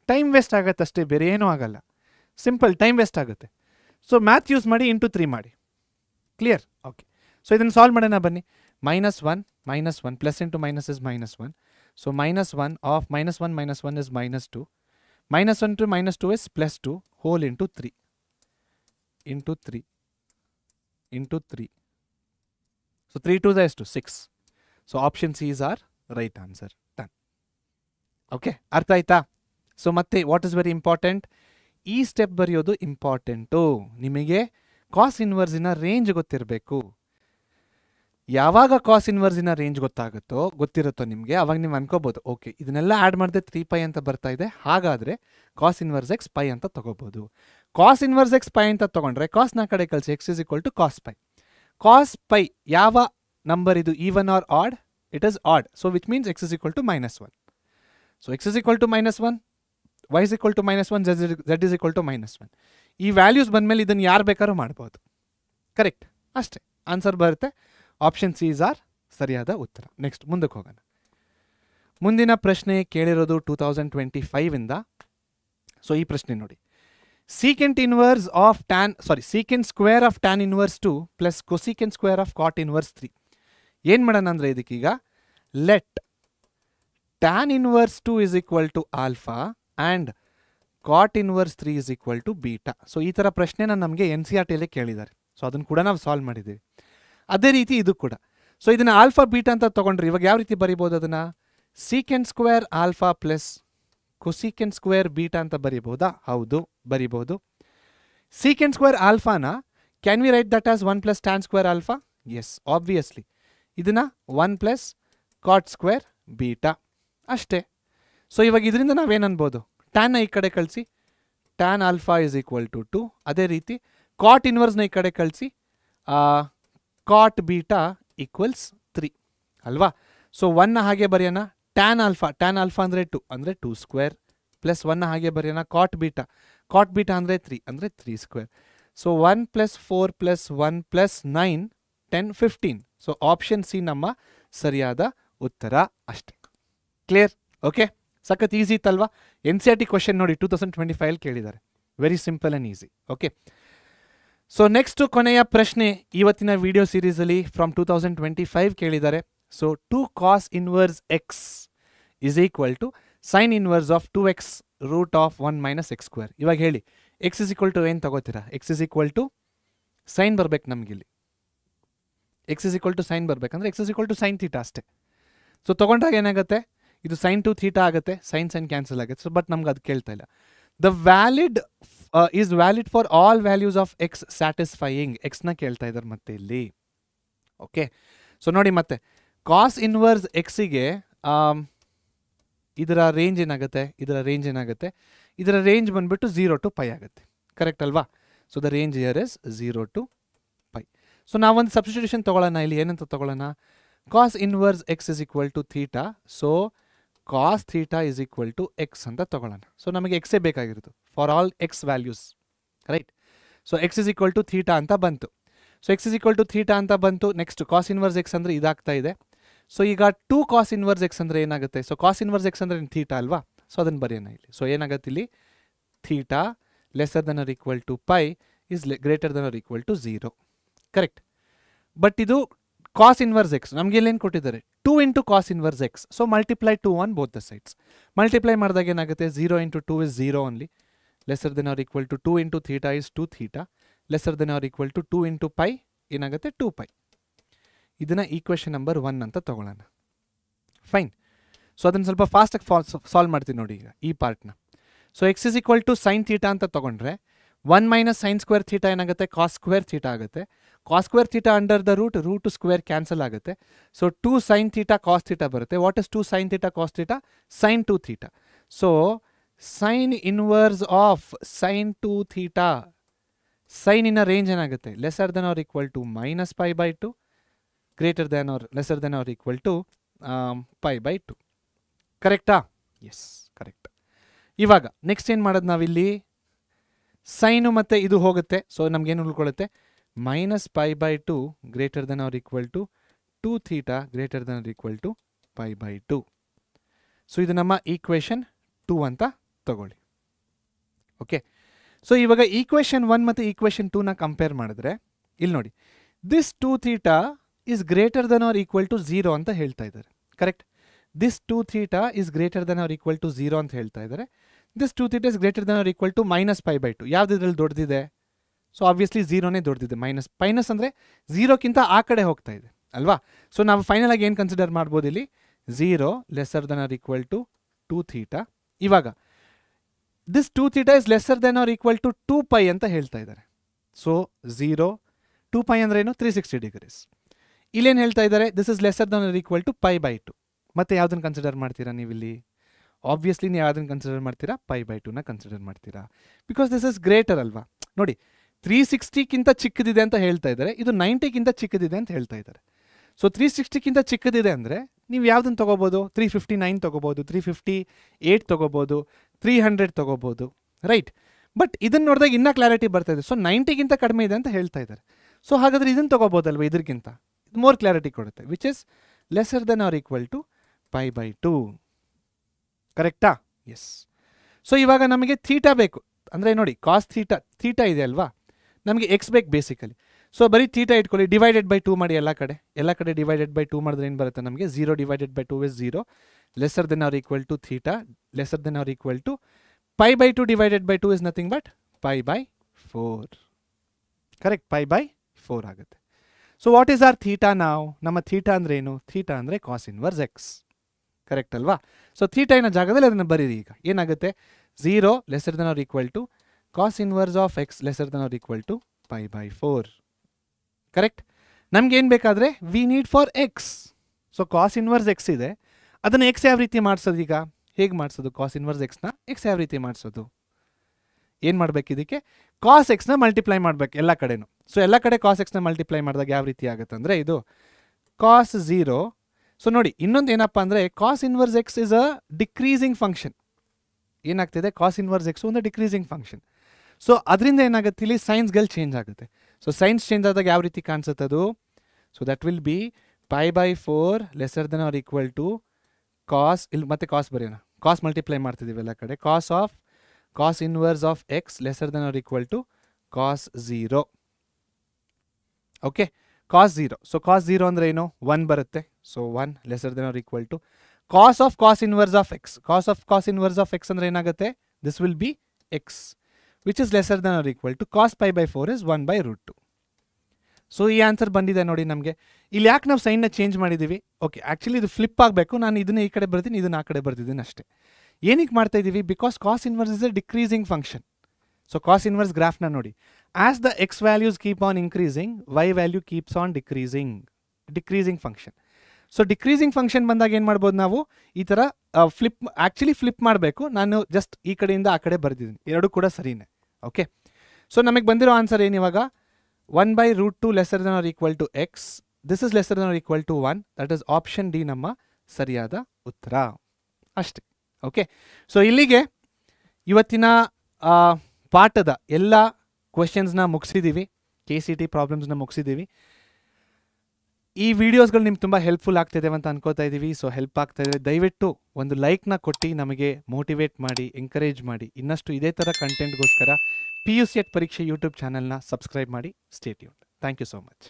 ಟೈಮ್ ವೇಸ್ಟ್ ಆಗುತ್ತೆ ಅಷ್ಟೇ, ಬೇರೆ ಏನೂ ಆಗಲ್ಲ. ಸಿಂಪಲ್ ಟೈಮ್ ವೇಸ್ಟ್ ಆಗುತ್ತೆ. ಸೊ ಮ್ಯಾಥ್ ಯೂಸ್ ಮಾಡಿ ಇಂಟು 3 ಮಾಡಿ. ಕ್ಲಿಯರ್? ಓಕೆ. ಸೊ ಇದನ್ನು ಸಾಲ್ವ್ ಮಾಡೋಣ ಬನ್ನಿ. -1 plus into minus is -1. So -1 of -1 is -2. -1 to -2 is +2 whole into 3 into 3 into 3. So 3 2 is 6. So option C is our right answer. Done. Okay, ಅರ್ಥ ಆಯ್ತಾ? So ಮತ್ತೆ what is very important? ಈ step ಬರೆಯೋದು important. ನಿಮಗೆ ಕಾಸ್ ಇನ್ವರ್ಸಿನ range ಗೊತ್ತಿರಬೇಕು. ಯಾವಾಗ ಕಾಸ್ ಇನ್ವರ್ಸಿನ range ಗೊತ್ತಿರುತ್ತೋ ನಿಮಗೆ, ಅವಾಗ ನೀವು ಅನ್ಕೋಬೋದು, ಓಕೆ ಇದನ್ನೆಲ್ಲ ಆ್ಯಡ್ ಮಾಡಿದ್ರೆ 3π ಅಂತ ಬರ್ತಾ ಇದೆ, ಹಾಗಾದರೆ ಕಾಸ್ ಇನ್ವರ್ಸ್ ಎಕ್ಸ್ π ಅಂತ ತಗೋಬೋದು. ಕಾಸ್ ಇನ್ವರ್ಸ್ ಎಕ್ಸ್ π ಅಂತ ತೊಗೊಂಡ್ರೆ ಕಾಸ್ನ ಕಡೆ ಕಳಿಸಿ, x is equal to cos π. Cos π ಯಾವ ನಂಬರ್ ಇದು? Even or odd? It is odd. So which means x is equal to -1. So x is equal to -1, y is equal to -1, z is equal to -1. ಈ values ಬಂದಮೇಲೆ ಇದನ್ನು ಯಾರು ಬೇಕಾದ್ರೂ ಮಾಡ್ಬೋದು. Correct? ಅಷ್ಟೇ answer ಬರುತ್ತೆ. ಆಪ್ಷನ್ ಸಿ ಇಸ್ ಆರ್ ಸರಿಯಾದ ಉತ್ತರ. ನೆಕ್ಸ್ಟ್ ಮುಂದಕ್ಕೆ ಹೋಗೋಣ. ಮುಂದಿನ ಪ್ರಶ್ನೆ ಕೇಳಿರೋದು 2025ಇಂದ. ಸೊ ಈ ಪ್ರಶ್ನೆ ನೋಡಿ, secant square of tan inverse 2 plus cosecant square of cot inverse 3. ಏನು ಮಾಡೋಣ ಅಂದರೆ ಇದಕ್ಕೀಗ let tan inverse 2 is equal to alpha and cot inverse 3 is equal to beta. So ಈ ಥರ ಪ್ರಶ್ನೆನ ನಮಗೆ NCERTಯಲ್ಲೇ ಕೇಳಿದ್ದಾರೆ. ಸೊ ಅದನ್ನು ಕೂಡ ನಾವು ಸಾಲ್ವ್ ಮಾಡಿದ್ದೀವಿ. ಅದೇ ರೀತಿ ಇದು ಕೂಡ. ಸೊ ಇದನ್ನು ಆಲ್ಫಾ ಬೀಟಾ ಅಂತ ತೊಗೊಂಡ್ರೆ ಇವಾಗ ಯಾವ ರೀತಿ ಬರಿಬೋದು ಅದನ್ನು? Secant square alpha plus cosecant square beta ಅಂತ ಬರಿಬೋದಾ? ಹೌದು, ಬರಿಬೋದು. ಸೀಕೆಂಟ್ ಸ್ಕ್ವೇರ್ ಆಲ್ಫಾನ can we write that as 1 plus tan square alpha? Yes, obviously. ಇದನ್ನು 1 ಪ್ಲಸ್ ಕಾಟ್ ಸ್ಕ್ವೇರ್ ಬೀಟಾ ಅಷ್ಟೇ. ಸೊ ಇವಾಗ ಇದರಿಂದ ನಾವೇನು ಅನ್ಬೋದು, ಟ್ಯಾನ್ನ ಈ ಕಡೆ ಕಳಿಸಿ tan alpha is equal to 2. ಅದೇ ರೀತಿ ಕಾಟ್ ಇನ್ವರ್ಸ್ನ ಈ ಕಡೆ ಕಳಿಸಿ ಕಾಟ್ ಬೀಟಾ ಈಕ್ವಲ್ಸ್ 3 ಅಲ್ವಾ. ಸೊ 1ನ ಹಾಗೆ ಬರೆಯೋಣ, ಟ್ಯಾನ್ ಆಲ್ಫಾ ಅಂದರೆ 2 ಅಂದರೆ 2 ಸ್ಕ್ವೇರ್ ಪ್ಲಸ್ 1ನ ಹಾಗೆ ಬರೆಯೋಣ, ಕಾಟ್ ಬೀಟಾ ಅಂದರೆ 3 ಅಂದರೆ 3 square. So 1 plus 4 plus 1 plus 9 10 15. ಸೊ ಆಪ್ಷನ್ ಸಿ ನಮ್ಮ ಸರಿಯಾದ ಉತ್ತರ ಅಷ್ಟೇ. ಕ್ಲಿಯರ್? ಓಕೆ, ಸಖತ್ ಈಸಿ ಇತ್ತಲ್ವಾ. NCERT ಕ್ವಶನ್ ನೋಡಿ 2025 ಕೇಳಿದ್ದಾರೆ. Very simple and easy. Okay, so next ಕೊನೆಯ ಪ್ರಶ್ನೆ ಇವತ್ತಿನ ವಿಡಿಯೋ ಸೀರೀಸಲ್ಲಿ ಫ್ರಮ್ 2025 ಕೇಳಿದ್ದಾರೆ. So 2 cos inverse x is equal to sine inverse of 2x root of 1 minus x square. ಇವಾಗ ಹೇಳಿ, ಎಕ್ಸ್ ಇಸ್ ಈಕ್ವಲ್ ಟು ಏನು ತಗೋತೀರಾ? X is equal to sine ಬರ್ಬೇಕು ನಮಗಿಲ್ಲಿ. X is equal to sine ಬರ್ಬೇಕಂದ್ರೆ x is equal to sine theta ಅಷ್ಟೇ. So ತೊಗೊಂಡಾಗ ಏನಾಗುತ್ತೆ, ಇದು ಸೈನ್ ಟು ಥೀಟಾ ಆಗುತ್ತೆ, ಸೈನ್ ಕ್ಯಾನ್ಸಲ್ ಆಗುತ್ತೆ. ಸೊ ಬಟ್ ನಮ್ಗೆ ಅದು ಕೇಳ್ತಾ ಇಲ್ಲ. The valid is valid for all values of x satisfying, ಎಕ್ಸ್ನ ಕೇಳ್ತಾ ಇದ್ದಾರೆ ಮತ್ತೆ ಇಲ್ಲಿ. ಓಕೆ, ಸೊ ನೋಡಿ ಮತ್ತೆ ಕಾಸ್ ಇನ್ವರ್ಸ್ ಎಕ್ಸಿಗೆ ಇದರ ರೇಂಜ್ ಏನಾಗುತ್ತೆ, ಇದರ ರೇಂಜ್ ಬಂದ್ಬಿಟ್ಟು 0 to π ಆಗುತ್ತೆ. ಕರೆಕ್ಟ್ ಅಲ್ವಾ? So the range here is 0 to π. So ನಾವೊಂದು ಸಬ್ಸ್ಟಿಟ್ಯೂಷನ್ ತೊಗೊಳ್ಳೋಣ. ಇಲ್ಲಿ ಏನಂತ ತೊಗೊಳ್ಳೋಣ, cos inverse x is equal to theta. So cos theta is equal to x ಅಂತ ತೊಗೊಳ್ಳೋಣ. ಸೊ ನಮಗೆ ಎಕ್ಸೇ ಬೇಕಾಗಿರೋದು for all x values, right. So x is equal to theta ಅಂತ ಬಂತು. So x is equal to theta ಅಂತ ಬಂತು. Next ಕಾಸ್ inverse x ಅಂದರೆ ಇದಾಗ್ತಾ ಇದೆ. ಸೊ ಈಗ 2 cos ಇನ್ವರ್ಸ್ ಎಕ್ಸ್ ಅಂದರೆ ಏನಾಗುತ್ತೆ? ಸೊ ಕಾಸ್ ಇನ್ವರ್ಸ್ ಎಕ್ಸ್ ಅಂದರೆ ಥೀಟಾ ಅಲ್ವಾ. ಸೊ ಅದನ್ನು ಬರೆಯೋಣ ಇಲ್ಲಿ. ಸೊ ಏನಾಗುತ್ತೆ ಇಲ್ಲಿ, theta lesser than or equal to pi is greater than or equal to 0. Correct. But ಇದು ಕಾಸ್ ಇನ್ವರ್ಸ್ ಎಕ್ಸ್ ನಮಗೆ ಇಲ್ಲೇನು ಕೊಟ್ಟಿದ್ದಾರೆ, 2 into cos inverse x. So multiply 2 on both the sides. Multiply ಮಾಡಿದಾಗ ಏನಾಗುತ್ತೆ, 0 into 2 is 0 only. Lesser than or equal to 2 into theta is 2 theta. Lesser than or equal to 2 into pi ಏನಾಗುತ್ತೆ, 2 pi. ಇದನ್ನು equation number 1 ಅಂತ ತೊಗೊಳ್ಳೋಣ. Fine. So ಅದನ್ನು ಸ್ವಲ್ಪ ಫಾಸ್ಟಾಗಿ solve ಮಾಡ್ತೀನಿ ನೋಡಿ ಈಗ ಈ ಪಾರ್ಟ್ನ. So x is equal to sine theta ಅಂತ ತೊಗೊಂಡ್ರೆ 1 ಮೈನಸ್ ಸೈನ್ ಸ್ಕ್ವೇರ್ ಥೀಟಾ ಏನಾಗುತ್ತೆ, ಕಾಸ್ ಸ್ಕ್ವೇರ್ ಥೀಟಾ ಆಗುತ್ತೆ. Cos square theta under the root square cancel ಆಗುತ್ತೆ. So 2 sine theta cos theta ಬರುತ್ತೆ. What is 2 sine theta cos theta? Sine 2 theta. So sine inverse of sine 2 theta, ಸೈನಿನ range ಏನಾಗುತ್ತೆ, lesser than or equal to minus pi by 2 greater than or lesser than or equal to pi by 2. ಕರೆಕ್ಟಾ? S, correct. ಇವಾಗ next ಏನು ಮಾಡೋದು ನಾವಿಲ್ಲಿ, sign ಮತ್ತು ಇದು ಹೋಗುತ್ತೆ. ಸೊ ನಮಗೇನು ಉಳ್ಕೊಳ್ಳುತ್ತೆ, minus pi by 2 greater than or equal to 2 theta greater than or equal to pi by 2. So ಇದು ನಮ್ಮ ಈಕ್ವೇಷನ್ 2 ಅಂತ ತಗೊಳ್ಳಿ. ಓಕೆ, ಸೊ ಇವಾಗ ಈಕ್ವೇಷನ್ 1 ಮತ್ತು ಈಕ್ವೇಷನ್ 2ನ ಕಂಪೇರ್ ಮಾಡಿದ್ರೆ ಇಲ್ಲಿ ನೋಡಿ, this 2 theta is greater than or equal to 0 ಅಂತ ಹೇಳ್ತಾ ಇದ್ದಾರೆ. Correct. This 2 theta is greater than or equal to 0 ಅಂತ ಹೇಳ್ತಾ ಇದ್ದಾರೆ. This 2 theta is greater than or equal to minus pi by 2. ಯಾವ್ದು ಇದರಲ್ಲಿ ದೊಡ್ಡದಿದೆ? ಸೊ ಆಬ್ವಿಯಸ್ಲಿ 0ನೇ ದೊಡ್ಡದಿದೆ. ಮೈನಸ್ ಅಂದರೆ 0ಕ್ಕಿಂತ ಆ ಕಡೆ ಹೋಗ್ತಾ ಇದೆ ಅಲ್ವಾ. ಸೊ ನಾವು ಫೈನಲ್ ಆಗಿ ಏನು ಕನ್ಸಿಡರ್ ಮಾಡ್ಬೋದು ಇಲ್ಲಿ, 0 lesser than or equal to 2 theta. ಇವಾಗ this 2 theta is lesser than or equal to 2 pi ಅಂತ ಹೇಳ್ತಾ ಇದ್ದಾರೆ. ಸೊ 0 2 ಪೈ ಅಂದ್ರೆ ಏನು, 360 ಡಿಗ್ರೀಸ್. ಇಲ್ಲೇನು ಹೇಳ್ತಾ ಇದ್ದಾರೆ, this is lesser than or equal to pi by 2. ಮತ್ತೆ ಯಾವುದನ್ನು ಕನ್ಸಿಡರ್ ಮಾಡ್ತೀರಾ ನೀವಿಲ್ಲಿ? ಆಬ್ವಿಯಸ್ಲಿ ನೀವು ಯಾವುದನ್ನು ಕನ್ಸಿಡರ್ ಮಾಡ್ತೀರಾ, ಪೈ ಬೈ 2ನ ಕನ್ಸಿಡರ್ ಮಾಡ್ತೀರಾ. ಬಿಕಾಸ್ ದಿಸ್ ಇಸ್ ಗ್ರೇಟರ್ ಅಲ್ವಾ. ನೋಡಿ 360ಕ್ಕಿಂತ ಚಿಕ್ಕದಿದೆ ಅಂತ ಹೇಳ್ತಾ ಇದ್ದಾರೆ, ಇದು 90ಕ್ಕಿಂತ ಚಿಕ್ಕದಿದೆ ಅಂತ ಹೇಳ್ತಾ ಇದ್ದಾರೆ. ಸೊ 360ಕ್ಕಿಂತ ಚಿಕ್ಕದಿದೆ ಅಂದರೆ ನೀವು ಯಾವುದನ್ನು ತೊಗೋಬೋದು, 359 ತೊಗೋಬೋದು, 358 ತೊಗೋಬೋದು, 300 ತೊಗೋಬೋದು, ರೈಟ್. ಬಟ್ ಇದನ್ನು ನೋಡಿದಾಗ ಇನ್ನೂ ಕ್ಲಾರಿಟಿ ಬರ್ತಾ ಇದೆ. ಸೊ 90ಗಿಂತ ಕಡಿಮೆ ಇದೆ ಅಂತ ಹೇಳ್ತಾ ಇದ್ದಾರೆ. ಸೊ ಹಾಗಾದರೆ ಇದನ್ನು ತೊಗೋಬೋದಲ್ವ, ಇದಕ್ಕಿಂತ ಮೋರ್ ಕ್ಲಾರಿಟಿ ಕೊಡುತ್ತೆ, which is lesser than or equal to pi by 2. ಕರೆಕ್ಟಾ? ಎಸ್. ಸೊ ಇವಾಗ ನಮಗೆ ಥೀಟಾ ಬೇಕು ಅಂದರೆ ನೋಡಿ, ಕಾಸ್ ಥೀಟಾ ಇದೆ ಅಲ್ವಾ, ನಮಗೆ ಎಕ್ಸ್ ಬೇಕು ಬೇಸಿಕಲಿ. ಸೊ ಬರೀ ಥೀಟಾ ಇಟ್ಕೊಳ್ಳಿ, ಡಿವೈಡೆಡ್ ಬೈ 2 ಮಾಡಿ ಎಲ್ಲ ಕಡೆ ಡಿವೈಡೆಡ್ ಬೈ 2 ಮಾಡಿದ್ರೆ ಏನು ಬರುತ್ತೆ ನಮಗೆ, 0 divided by 2 is 0 lesser than or equal to theta lesser than or equal to pi by 2 divided by 2 is nothing but pi by 4. Correct, pi by 4 ಆಗುತ್ತೆ. So what is our theta ನಾವು? ನಮ್ಮ theta ಅಂದರೆ ಏನು? Theta ಅಂದರೆ cos inverse x. Correct ಅಲ್ವಾ. So theta ಏನೋ ಜಾಗದಲ್ಲಿ ಅದನ್ನು ಬರೀರಿ. ಈಗ ಏನಾಗುತ್ತೆ, 0 lesser than or equal to cos inverse of x lesser than or equal to pi by 4. Correct. ನಮ್ಗೇನು ಬೇಕಾದರೆ we need for x. So cos inverse x ಇದೆ, ಅದನ್ನು ಎಕ್ಸ್ ಯಾವ ರೀತಿ ಮಾಡಿಸೋದು? ಈಗ ಹೇಗೆ ಮಾಡಿಸೋದು ಕಾಸ್ ಇನ್ವರ್ಸ್ ಎಕ್ಸ್ನ ಎಕ್ಸ್ ಯಾವ ರೀತಿ ಮಾಡಿಸೋದು? ಏನು ಮಾಡಬೇಕು ಇದಕ್ಕೆ? ಕಾಸ್ ಎಕ್ಸ್ನ ಮಲ್ಟಿಪ್ಲೈ ಮಾಡಬೇಕು ಎಲ್ಲ ಕಡೆನೂ. ಸೊ ಎಲ್ಲ ಕಡೆ ಕಾಸ್ ಎಕ್ಸ್ನ ಮಲ್ಟಿಪ್ಲೈ ಮಾಡಿದಾಗ ಯಾವ ರೀತಿ ಆಗುತ್ತೆ ಅಂದರೆ ಇದು ಕಾಸ್ 0. ಸೊ ನೋಡಿ ಇನ್ನೊಂದು ಏನಪ್ಪ ಅಂದರೆ cos inverse x is a decreasing function. ಏನಾಗ್ತಿದೆ? ಕಾಸ್ ಇನ್ವರ್ಸ್ ಎಕ್ಸ್ ಒಂದು ಡಿಕ್ರೀಸಿಂಗ್ ಫಂಕ್ಷನ್. ಸೊ ಅದರಿಂದ ಏನಾಗುತ್ತೆ ಇಲ್ಲಿ ಸೈನ್ಸ್ಗಳು ಚೇಂಜ್ ಆಗುತ್ತೆ. ಸೊ ಸೈನ್ಸ್ ಚೇಂಜ್ ಆದಾಗ ಯಾವ ರೀತಿ ಕಾಣಿಸುತ್ತೆ ಅದು? So that will be π/4 lesser than or equal to cos, ಇಲ್ಲಿ ಮತ್ತೆ ಕಾಸ್ ಬರೆಯೋಣ, ಕಾಸ್ ಮಲ್ಟಿಪ್ಲೈ ಮಾಡ್ತಿದ್ದೀವಿ ಎಲ್ಲ ಕಡೆ, cos inverse of x lesser than or equal to cos 0. Okay, cos 0. So cos 0 ಅಂದರೆ ಏನು? 1 ಬರುತ್ತೆ. So 1 lesser than or equal to cos inverse of x. Cos inverse of x ಅಂದರೆ ಏನಾಗುತ್ತೆ? This will be x which is lesser than or equal to cos π/4 is 1/√2. So ಈ answer ಬಂದಿದೆ ನೋಡಿ ನಮಗೆ. ಇಲ್ಲಿ ಯಾಕೆ ನಾವು ಸೈನ್ನ ಚೇಂಜ್ ಮಾಡಿದ್ದೀವಿ? ಓಕೆ, ಆ್ಯಕ್ಚುಲಿ ಇದು ಫ್ಲಿಪ್ ಆಗಬೇಕು. ನಾನು ಇದನ್ನ ಈ ಕಡೆ ಬರ್ತೀನಿ, ಇದನ್ನ ಆ ಕಡೆ ಬರ್ತಿದ್ದೀನಿ ಅಷ್ಟೇ. ಏನಕ್ಕೆ ಮಾಡ್ತಾ ಇದ್ದೀವಿ? Because cos inverse is a decreasing function. So cos inverse ಗ್ರಾಫ್ನ ನೋಡಿ, as the x values keep on increasing, y value keeps on decreasing function. So decreasing function ಬಂದಾಗ ಏನು ಮಾಡ್ಬೋದು ನಾವು? ಈ ಥರ ಫ್ಲಿಪ್ ಮಾಡಬೇಕು. ನಾನು ಜಸ್ಟ್ ಈ ಕಡೆಯಿಂದ ಆ ಕಡೆ ಬರ್ದಿದ್ದೀನಿ, ಎರಡೂ ಕೂಡ ಸರಿನೇ. ಓಕೆ, ಸೊ ನಮಗೆ ಬಂದಿರೋ ಆನ್ಸರ್ ಏನು ಇವಾಗ? 1/√2 lesser than or equal to x. This is lesser than or equal to 1. That is option D ನಮ್ಮ ಸರಿಯಾದ ಉತ್ತರ. ಅಷ್ಟೇ. ಓಕೆ, ಸೊ ಇಲ್ಲಿಗೆ ಇವತ್ತಿನ ಪಾಠದ ಎಲ್ಲ ಕ್ವೆಶನ್ಸ್ನ ಮುಗಿಸಿದ್ದೀವಿ, KCT ಪ್ರಾಬ್ಲಮ್ಸ್ನ ಮುಗಿಸಿದ್ದೀವಿ. ಈ ವಿಡಿಯೋಸ್ಗಳು ನಿಮ್ಗೆ ತುಂಬ ಹೆಲ್ಪ್ಫುಲ್ ಆಗ್ತಿದ್ದೇವೆ ಅಂತ ಅನ್ಕೋತಾ ಇದ್ದೀವಿ. ಸೊ ಹೆಲ್ಪ್ ಆಗ್ತಾ ಇದೆ, ದಯವಿಟ್ಟು ಒಂದು ಲೈಕ್ನ ಕೊಟ್ಟು ನಮಗೆ ಮೋಟಿವೇಟ್ ಮಾಡಿ, ಎಂಕರೇಜ್ ಮಾಡಿ. ಇನ್ನಷ್ಟು ಇದೇ ಥರ ಕಂಟೆಂಟ್ಗೋಸ್ಕರ PUCET ಪರೀಕ್ಷೆ ಯೂಟ್ಯೂಬ್ ಚಾನಲ್ನ ಸಬ್ಸ್ಕ್ರೈಬ್ ಮಾಡಿ. Stay tuned. Thank you so much.